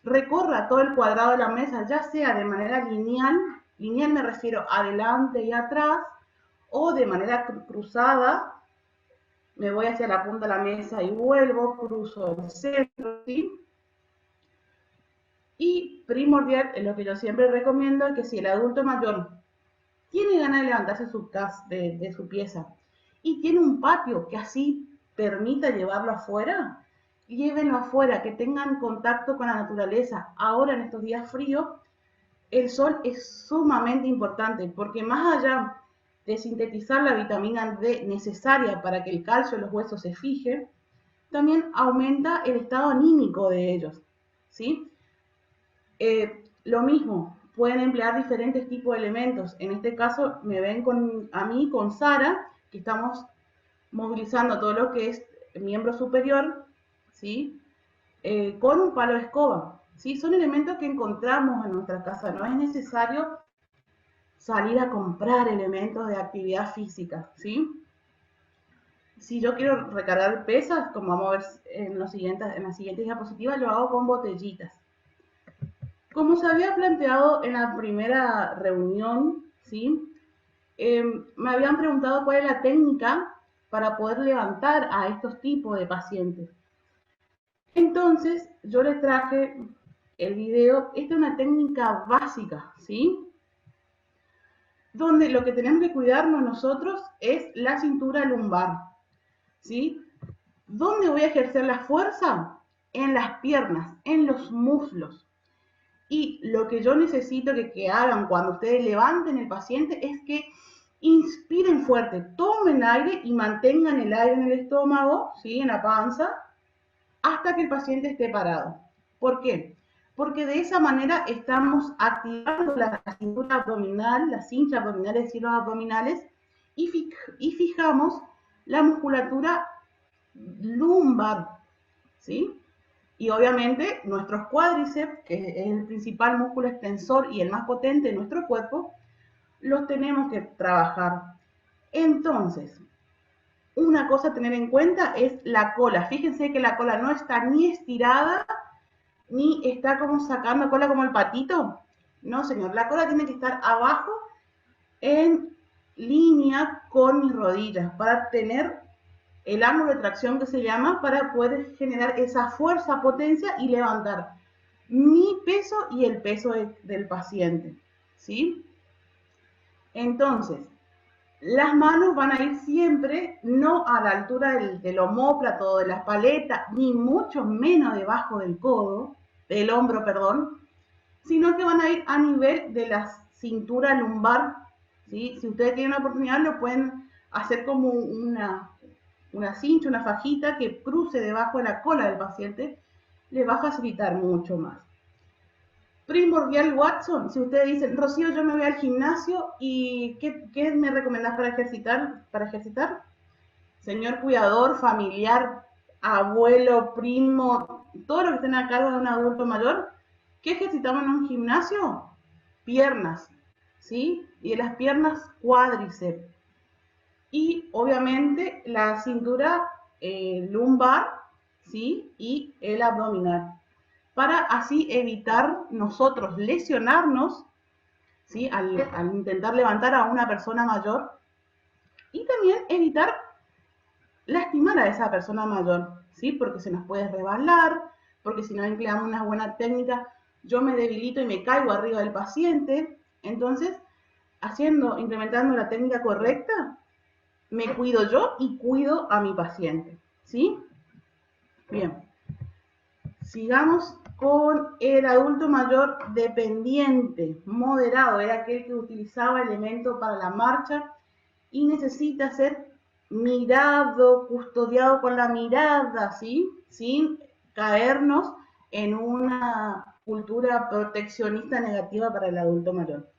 recorra todo el cuadrado de la mesa, ya sea de manera lineal me refiero adelante y atrás, o de manera cruzada, me voy hacia la punta de la mesa y vuelvo, cruzo el centro, ¿sí? Y primordial, es lo que yo siempre recomiendo, es que si el adulto mayor tiene ganas de levantarse de su pieza y tiene un patio que así permita llevarlo afuera, llévenlo afuera, que tengan contacto con la naturaleza. Ahora en estos días fríos, el sol es sumamente importante porque más allá de sintetizar la vitamina D necesaria para que el calcio en los huesos se fije, también aumenta el estado anímico de ellos, ¿sí? Lo mismo, pueden emplear diferentes tipos de elementos. En este caso me ven a mí con Sara, que estamos movilizando todo lo que es el miembro superior, ¿sí? Con un palo de escoba, ¿sí? Son elementos que encontramos en nuestra casa, no es necesario salir a comprar elementos de actividad física, ¿sí? Si yo quiero recargar pesas, como vamos a ver en las siguientes diapositivas, lo hago con botellitas. Como se había planteado en la primera reunión, ¿sí? Me habían preguntado cuál es la técnica para poder levantar a estos tipos de pacientes. Entonces, yo les traje el video. Esta es una técnica básica, ¿sí? Donde lo que tenemos que cuidarnos nosotros es la cintura lumbar, ¿sí? ¿Dónde voy a ejercer la fuerza? En las piernas, en los muslos. Y lo que yo necesito que hagan cuando ustedes levanten el paciente es que inspiren fuerte, tomen aire y mantengan el aire en el estómago, ¿sí?, en la panza, hasta que el paciente esté parado. ¿Por qué? Porque de esa manera estamos activando la cintura abdominal, las cinchas abdominales y los abdominales, y fijamos la musculatura lumbar, ¿sí? Y obviamente nuestros cuádriceps, que es el principal músculo extensor y el más potente de nuestro cuerpo, los tenemos que trabajar. Entonces, una cosa a tener en cuenta es la cola. Fíjense que la cola no está ni estirada, ni está como sacando cola como el patito. No, señor, la cola tiene que estar abajo en línea con mis rodillas para tener el ángulo de tracción que se llama, para poder generar esa fuerza, potencia y levantar mi peso y el peso del paciente, ¿sí? Entonces, las manos van a ir siempre no a la altura del omóplato o de la paleta, ni mucho menos debajo del codo, del hombro, perdón, sino que van a ir a nivel de la cintura lumbar, ¿sí? Si ustedes tienen la oportunidad, lo pueden hacer como una cincha, una fajita que cruce debajo de la cola del paciente, les va a facilitar mucho más. Primordial Watson, si ustedes dicen, Rocío, yo me voy al gimnasio y ¿qué me recomendás para ejercitar? Señor cuidador, familiar, abuelo, primo, todo lo que estén a cargo de un adulto mayor, ¿qué ejercitamos en un gimnasio? Piernas, ¿sí? Y de las piernas, cuádriceps. Y obviamente la cintura lumbar, ¿sí? Y el abdominal, para así evitar nosotros lesionarnos, ¿sí? Al intentar levantar a una persona mayor, y también evitar lastimar a esa persona mayor, ¿sí? Porque se nos puede resbalar, porque si no empleamos una buena técnica, yo me debilito y me caigo arriba del paciente. Entonces, implementando la técnica correcta, me cuido yo y cuido a mi paciente, ¿sí? Bien. Sigamos con el adulto mayor dependiente, moderado, era aquel que utilizaba elementos para la marcha y necesita ser mirado, custodiado con la mirada, ¿sí? Sin caernos en una cultura proteccionista negativa para el adulto mayor.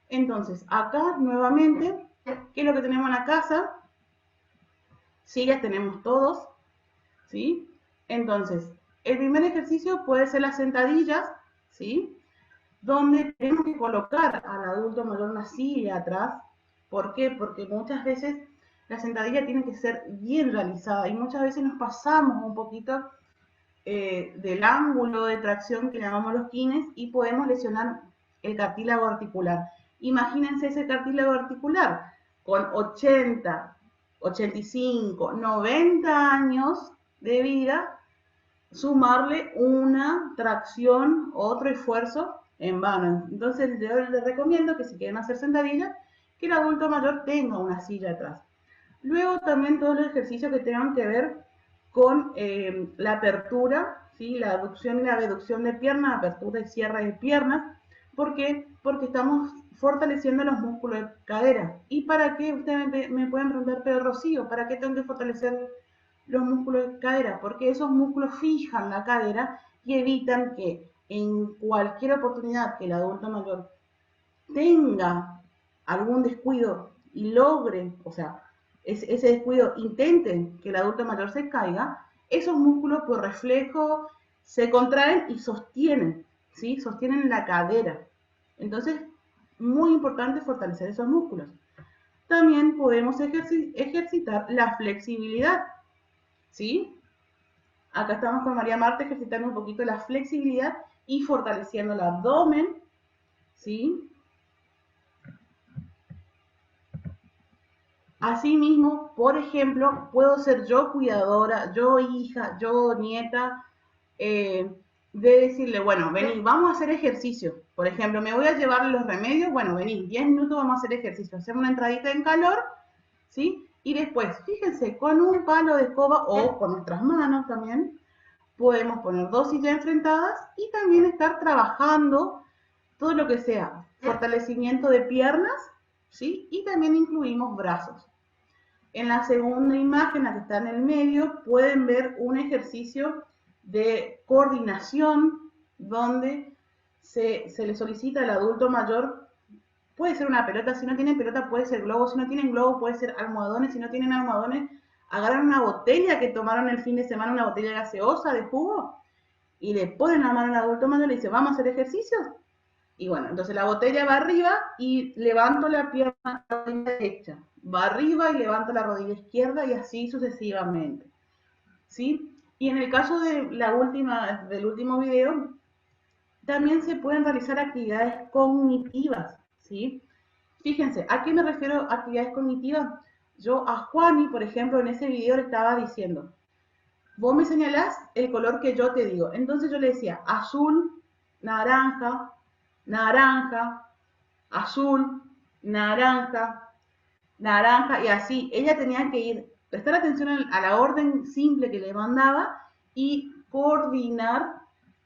Entonces, acá nuevamente, ¿qué es lo que tenemos en la casa? Sillas tenemos todos, ¿sí? Entonces, el primer ejercicio puede ser las sentadillas, ¿sí? Donde tenemos que colocar al adulto mayor una silla atrás. ¿Por qué? Porque muchas veces la sentadilla tiene que ser bien realizada y muchas veces nos pasamos un poquito del ángulo de tracción que llamamos los quines y podemos lesionar el cartílago articular. Imagínense ese cartílago articular con 80, 85, 90 años de vida, sumarle una tracción, otro esfuerzo en vano. Entonces yo les recomiendo que si quieren hacer sentadillas, que el adulto mayor tenga una silla atrás. Luego también todos los ejercicios que tengan que ver con la apertura, ¿sí? La aducción y la abducción de piernas, apertura y cierre de piernas. ¿Por qué? Porque estamos fortaleciendo los músculos de cadera. ¿Y para qué? Ustedes me pueden preguntar, pero Rocío, ¿para qué tengo que fortalecer los músculos de cadera? Porque esos músculos fijan la cadera y evitan que en cualquier oportunidad que el adulto mayor tenga algún descuido y logre, o sea, ese descuido intente que el adulto mayor se caiga, esos músculos por reflejo se contraen y sostienen, ¿sí? Sostienen la cadera. Entonces, muy importante fortalecer esos músculos. También podemos ejercitar la flexibilidad, ¿sí? Acá estamos con María Marta ejercitando un poquito la flexibilidad y fortaleciendo el abdomen, ¿sí? Asimismo, por ejemplo, puedo ser yo cuidadora, yo hija, yo nieta, de decirle, bueno, vení, vamos a hacer ejercicio. Por ejemplo, me voy a llevar los remedios, bueno, vení, 10 minutos vamos a hacer ejercicio. Hacemos una entradita en calor, ¿sí? Y después, fíjense, con un palo de escoba o con nuestras manos también, podemos poner dos sillas enfrentadas y también estar trabajando todo lo que sea fortalecimiento de piernas, ¿sí? Y también incluimos brazos. En la segunda imagen, la que está en el medio, pueden ver un ejercicio de coordinación donde se le solicita al adulto mayor, puede ser una pelota, si no tienen pelota puede ser globo, si no tienen globo puede ser almohadones, si no tienen almohadones, agarran una botella que tomaron el fin de semana, una botella gaseosa de jugo, y le ponen la mano al adulto mayor y le dice, ¿vamos a hacer ejercicios? Y bueno, entonces la botella va arriba y levanto la pierna derecha, va arriba y levanto la rodilla izquierda y así sucesivamente, ¿sí? Y en el caso de del último video, también se pueden realizar actividades cognitivas, ¿sí? Fíjense, ¿a qué me refiero a actividades cognitivas? Yo a Juani, por ejemplo, en ese video le estaba diciendo, vos me señalás el color que yo te digo. Entonces yo le decía azul, naranja, naranja, azul, naranja, naranja, y así. Ella tenía que ir, prestar atención a la orden simple que le mandaba y coordinar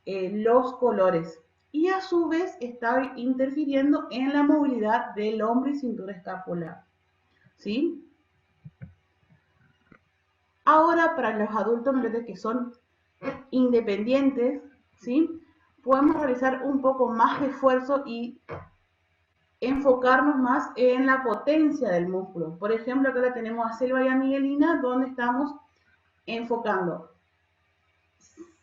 los colores. Y a su vez estaba interfiriendo en la movilidad del hombro y cintura escapular. ¿Sí? Ahora, para los adultos mayores que son independientes, ¿sí? Podemos realizar un poco más de esfuerzo y enfocarnos más en la potencia del músculo. Por ejemplo, acá la tenemos a Selva y a Miguelina, donde estamos enfocando.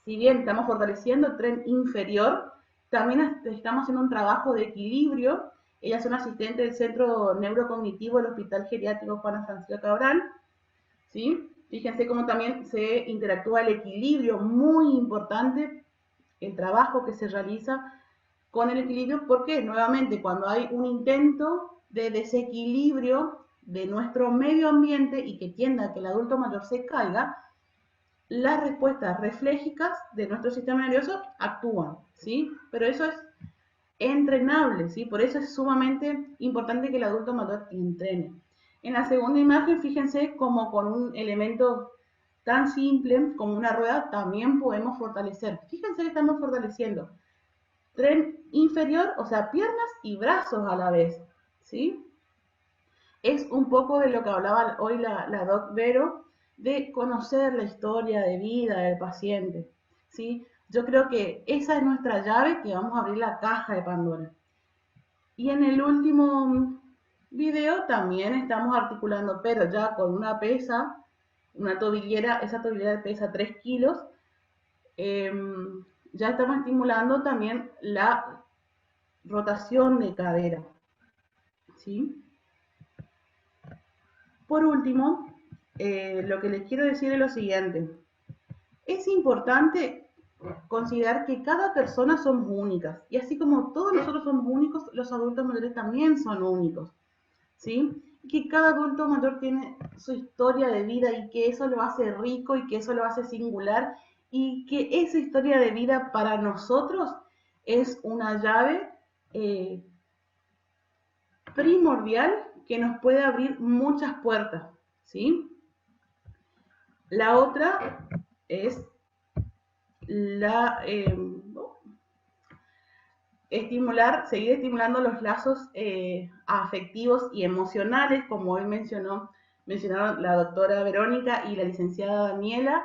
Si bien estamos fortaleciendo el tren inferior, también estamos haciendo un trabajo de equilibrio. Ellas son asistentes del Centro Neurocognitivo del Hospital Geriátrico Juana Francisca Cabral, ¿sí? Fíjense cómo también se interactúa el equilibrio, muy importante el trabajo que se realiza con el equilibrio, porque nuevamente cuando hay un intento de desequilibrio de nuestro medio ambiente y que tienda a que el adulto mayor se caiga, las respuestas reflejicas de nuestro sistema nervioso actúan, ¿sí? Pero eso es entrenable, ¿sí? Por eso es sumamente importante que el adulto mayor entrene. En la segunda imagen, fíjense cómo con un elemento tan simple como una rueda también podemos fortalecer. Fíjense que estamos fortaleciendo tren inferior, o sea, piernas y brazos a la vez, ¿sí? Es un poco de lo que hablaba hoy la doc Vero, de conocer la historia de vida del paciente, ¿sí? Yo creo que esa es nuestra llave que vamos a abrir la caja de Pandora. Y en el último video también estamos articulando, pero ya con una pesa, una tobillera, esa tobillera pesa 3 kilos, ya estamos estimulando también la rotación de cadera, ¿sí? Por último, lo que les quiero decir es lo siguiente. Es importante considerar que cada persona somos únicas. Y así como todos nosotros somos únicos, los adultos mayores también son únicos. ¿Sí? Que cada adulto mayor tiene su historia de vida y que eso lo hace rico y que eso lo hace singular y que esa historia de vida para nosotros es una llave primordial que nos puede abrir muchas puertas, ¿sí? La otra es la seguir estimulando los lazos afectivos y emocionales, como hoy mencionaron la doctora Verónica y la licenciada Daniela.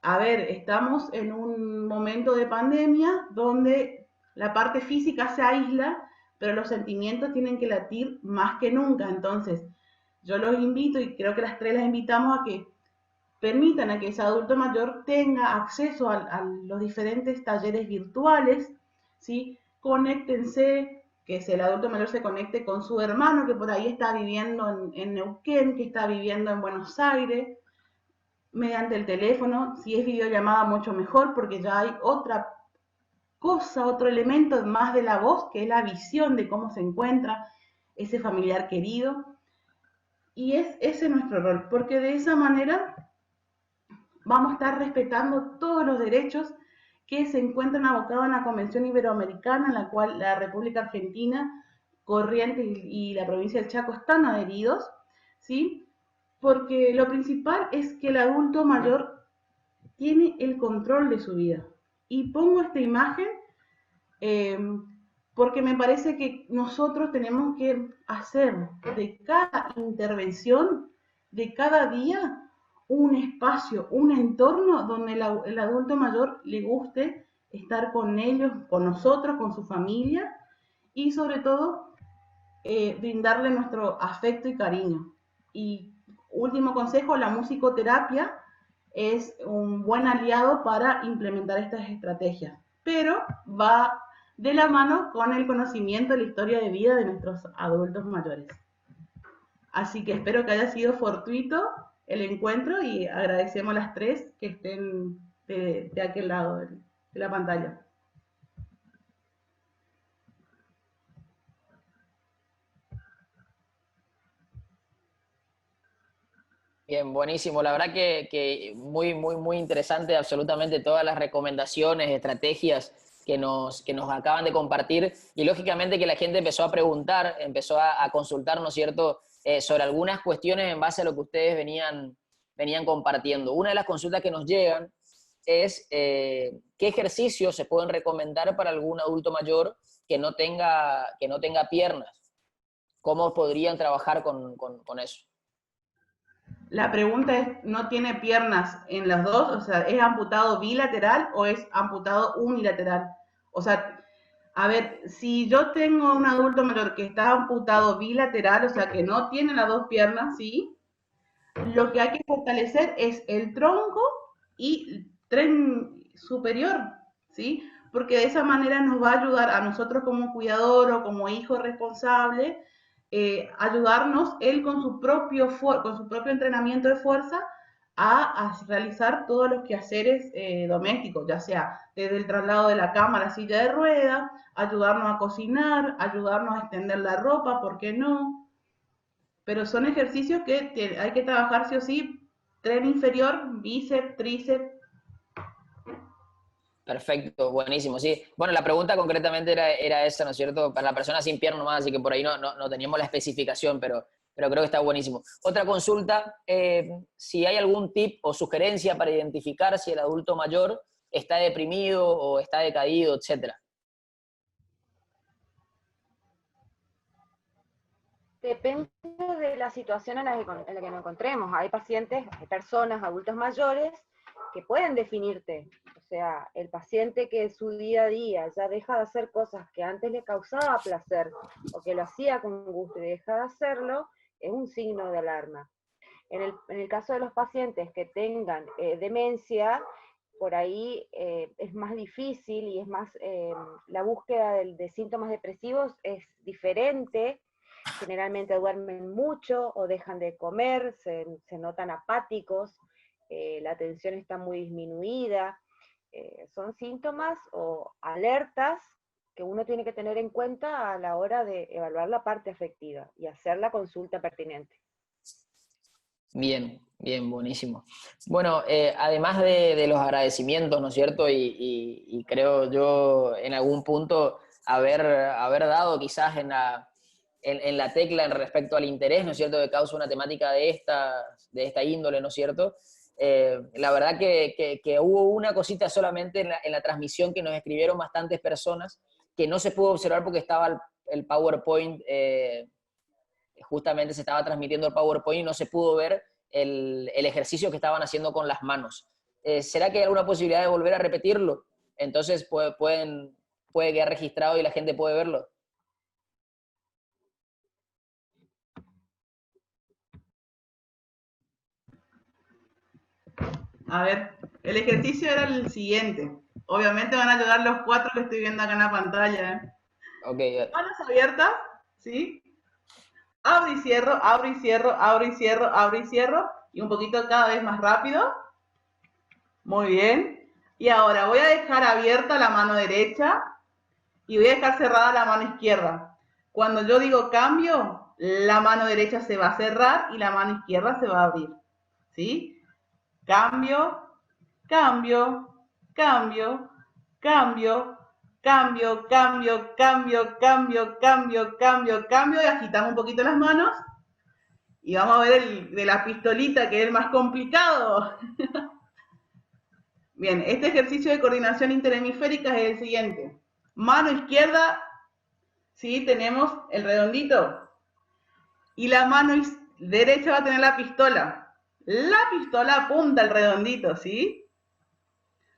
A ver, estamos en un momento de pandemia donde la parte física se aísla, pero los sentimientos tienen que latir más que nunca. Entonces, yo los invito, y creo que las tres las invitamos a que permitan a que ese adulto mayor tenga acceso a los diferentes talleres virtuales, ¿sí? Conéctense, que el adulto mayor se conecte con su hermano que por ahí está viviendo en Neuquén, que está viviendo en Buenos Aires, mediante el teléfono. Si es videollamada, mucho mejor, porque ya hay otra cosa, otro elemento más de la voz, que es la visión de cómo se encuentra ese familiar querido. Y ese es nuestro rol, porque de esa manera vamos a estar respetando todos los derechos que se encuentran abocados en la Convención Iberoamericana, en la cual la República Argentina, Corrientes y la provincia del Chaco están adheridos, ¿sí? Porque lo principal es que el adulto mayor tiene el control de su vida. Y pongo esta imagen porque me parece que nosotros tenemos que hacer de cada intervención, de cada día, un espacio, un entorno donde el adulto mayor le guste estar con ellos, con nosotros, con su familia y sobre todo brindarle nuestro afecto y cariño. Y último consejo, la musicoterapia es un buen aliado para implementar estas estrategias, pero va de la mano con el conocimiento de la historia de vida de nuestros adultos mayores. Así que espero que haya sido fortuito el encuentro y agradecemos a las tres que estén de aquel lado de la pantalla. Bien, buenísimo. La verdad que muy, muy, muy interesante absolutamente todas las recomendaciones, estrategias que nos acaban de compartir. Y lógicamente que la gente empezó a preguntar, empezó a consultar, ¿no es cierto?, sobre algunas cuestiones en base a lo que ustedes venían compartiendo. Una de las consultas que nos llegan es qué ejercicios se pueden recomendar para algún adulto mayor que no tenga piernas. ¿Cómo podrían trabajar con eso? La pregunta es, ¿no tiene piernas en las dos? O sea, ¿es amputado bilateral o es amputado unilateral? O sea, a ver, si yo tengo un adulto mayor que está amputado bilateral, o sea, que no tiene las dos piernas, ¿sí? Lo que hay que fortalecer es el tronco y tren superior, ¿sí? Porque de esa manera nos va a ayudar a nosotros como cuidador o como hijo responsable, ayudarnos él con su propio entrenamiento de fuerza a realizar todos los quehaceres domésticos, ya sea desde el traslado de la cama a la silla de ruedas, ayudarnos a cocinar, ayudarnos a extender la ropa, ¿por qué no? Pero son ejercicios que hay que trabajar sí o sí, tren inferior, bíceps, tríceps. Perfecto, buenísimo. Sí, bueno, la pregunta concretamente era esa, ¿no es cierto? Para la persona sin pierna nomás, así que por ahí no teníamos la especificación, pero creo que está buenísimo. Otra consulta, si hay algún tip o sugerencia para identificar si el adulto mayor está deprimido o está decaído, etcétera. Depende de la situación en la que nos encontremos. Hay pacientes, hay personas, adultos mayores, que pueden definirte. O sea, el paciente que en su día a día ya deja de hacer cosas que antes le causaba placer, o que lo hacía con gusto y deja de hacerlo, es un signo de alarma. En el caso de los pacientes que tengan demencia, por ahí es más difícil y es más, la búsqueda de síntomas depresivos es diferente. Generalmente duermen mucho o dejan de comer, se notan apáticos, la atención está muy disminuida. Son síntomas o alertas que uno tiene que tener en cuenta a la hora de evaluar la parte afectiva y hacer la consulta pertinente. Bien, bien, buenísimo. Bueno, además de los agradecimientos, ¿no es cierto? Y creo yo en algún punto haber dado quizás en la tecla en respecto al interés, ¿no es cierto?, que causa una temática de esta índole, ¿no es cierto? La verdad que hubo una cosita solamente en la transmisión que nos escribieron bastantes personas que no se pudo observar porque estaba el PowerPoint, justamente se estaba transmitiendo el PowerPoint y no se pudo ver el ejercicio que estaban haciendo con las manos. ¿Será que hay alguna posibilidad de volver a repetirlo? Entonces puede quedar registrado y la gente puede verlo. A ver, el ejercicio era el siguiente. Obviamente van a ayudar los 4 que estoy viendo acá en la pantalla. Ok, Manos abiertas, ¿sí? Abro y cierro, abro y cierro, abro y cierro, abro y cierro. Y un poquito cada vez más rápido. Muy bien. Y ahora voy a dejar abierta la mano derecha y voy a dejar cerrada la mano izquierda. Cuando yo digo cambio, la mano derecha se va a cerrar y la mano izquierda se va a abrir. ¿Sí? Cambio, cambio, cambio, cambio, cambio, cambio, cambio, cambio, cambio, cambio, cambio. Y agitamos un poquito las manos. Y vamos a ver el de la pistolita, que es el más complicado. Bien, este ejercicio de coordinación interhemisférica es el siguiente. Mano izquierda, ¿sí? Tenemos el redondito. Y la mano derecha va a tener la pistola. La pistola apunta al redondito, ¿sí?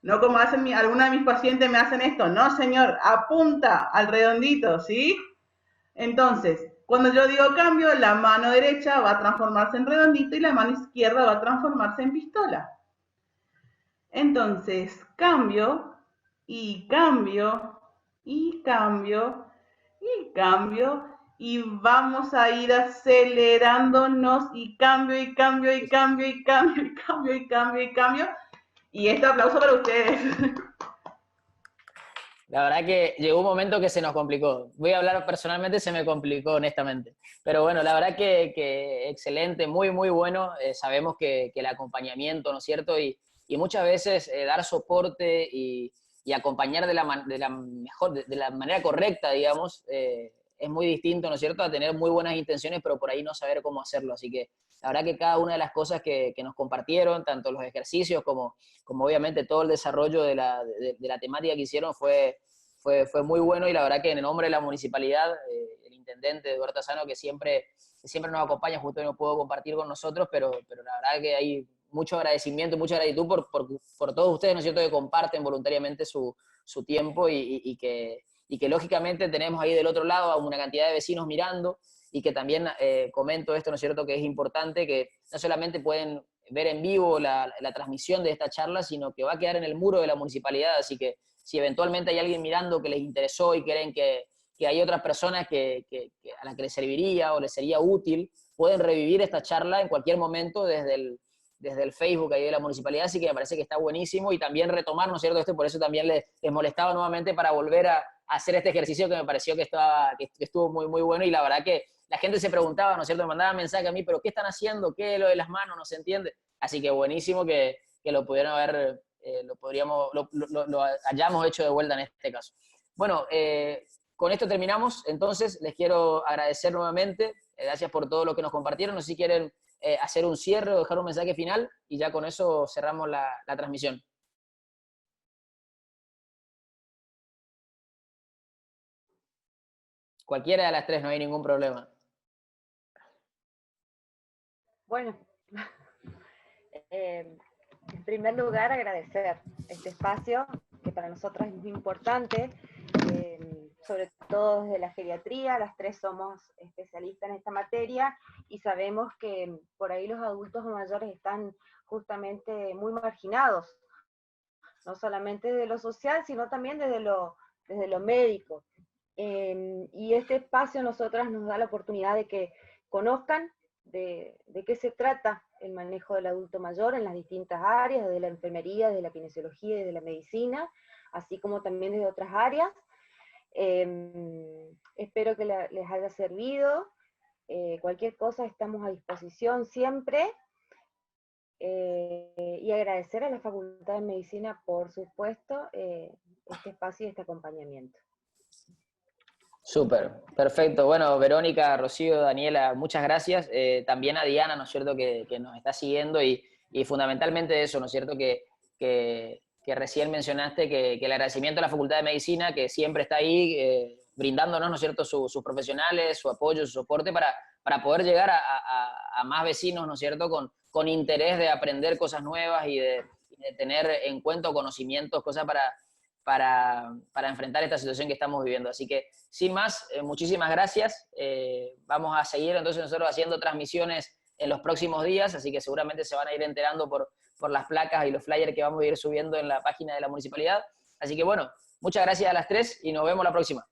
No como hacen algunos de mis pacientes me hacen esto. No, señor, apunta al redondito, ¿sí? Entonces, cuando yo digo cambio, la mano derecha va a transformarse en redondito y la mano izquierda va a transformarse en pistola. Entonces, cambio, y cambio, y cambio, y cambio, y vamos a ir acelerándonos, y cambio, y cambio, y cambio, y cambio, y cambio, y cambio, y cambio. Y este aplauso para ustedes. La verdad que llegó un momento que se nos complicó. Voy a hablar personalmente, se me complicó honestamente. Pero bueno, la verdad que excelente, muy, muy bueno. Sabemos que el acompañamiento, ¿no es cierto? Y muchas veces dar soporte y acompañar de la mejor, de la manera correcta, digamos, es muy distinto, ¿no es cierto? A tener muy buenas intenciones, pero por ahí no saber cómo hacerlo. Así que la verdad que cada una de las cosas que nos compartieron, tanto los ejercicios como obviamente todo el desarrollo de la temática que hicieron fue muy bueno, y la verdad que en el nombre de la municipalidad, el intendente Eduardo Asano, que siempre nos acompaña, justo hoy no puedo compartir con nosotros, pero la verdad que hay mucho agradecimiento, mucha gratitud por todos ustedes, ¿no es cierto?, que comparten voluntariamente su tiempo y que lógicamente tenemos ahí del otro lado a una cantidad de vecinos mirando, y que también comento esto, ¿no es cierto?, que es importante, que no solamente pueden ver en vivo la transmisión de esta charla, sino que va a quedar en el muro de la municipalidad, así que si eventualmente hay alguien mirando que les interesó y creen que hay otras personas a las que les serviría o les sería útil, pueden revivir esta charla en cualquier momento desde el Facebook ahí de la municipalidad, así que me parece que está buenísimo, y también retomar, ¿no es cierto?, esto, por eso también les molestaba nuevamente para volver a hacer este ejercicio que me pareció que estuvo muy, muy bueno, y la verdad que la gente se preguntaba, ¿no es cierto?, me mandaba mensaje a mí, pero ¿qué están haciendo? ¿Qué es lo de las manos? No se entiende. Así que buenísimo que lo pudieron haber, lo hayamos hecho de vuelta en este caso. Bueno, con esto terminamos, entonces les quiero agradecer nuevamente, gracias por todo lo que nos compartieron, no sé si quieren hacer un cierre o dejar un mensaje final, y ya con eso cerramos la transmisión. Cualquiera de las tres, no hay ningún problema. Bueno, en primer lugar agradecer este espacio, que para nosotros es muy importante, sobre todo desde la geriatría, las tres somos especialistas en esta materia, y sabemos que por ahí los adultos mayores están justamente muy marginados, no solamente de lo social, sino también desde lo médico. Y este espacio a nosotras nos da la oportunidad de que conozcan de qué se trata el manejo del adulto mayor en las distintas áreas, desde la enfermería, desde la kinesiología, desde la medicina, así como también desde otras áreas. Espero que les haya servido. Cualquier cosa estamos a disposición siempre. Y agradecer a la Facultad de Medicina, por supuesto, este espacio y este acompañamiento. Súper, perfecto. Bueno, Verónica, Rocío, Daniela, muchas gracias. También a Diana, ¿no es cierto?, que nos está siguiendo, y fundamentalmente eso, ¿no es cierto?, que recién mencionaste, que el agradecimiento a la Facultad de Medicina, que siempre está ahí brindándonos, ¿no es cierto?, sus profesionales, su apoyo, su soporte para poder llegar a más vecinos, ¿no es cierto?, con interés de aprender cosas nuevas y de tener en cuenta conocimientos, cosas para enfrentar esta situación que estamos viviendo. Así que, sin más, muchísimas gracias. Vamos a seguir entonces nosotros haciendo transmisiones en los próximos días, así que seguramente se van a ir enterando por las placas y los flyers que vamos a ir subiendo en la página de la municipalidad. Así que bueno, muchas gracias a las tres y nos vemos la próxima.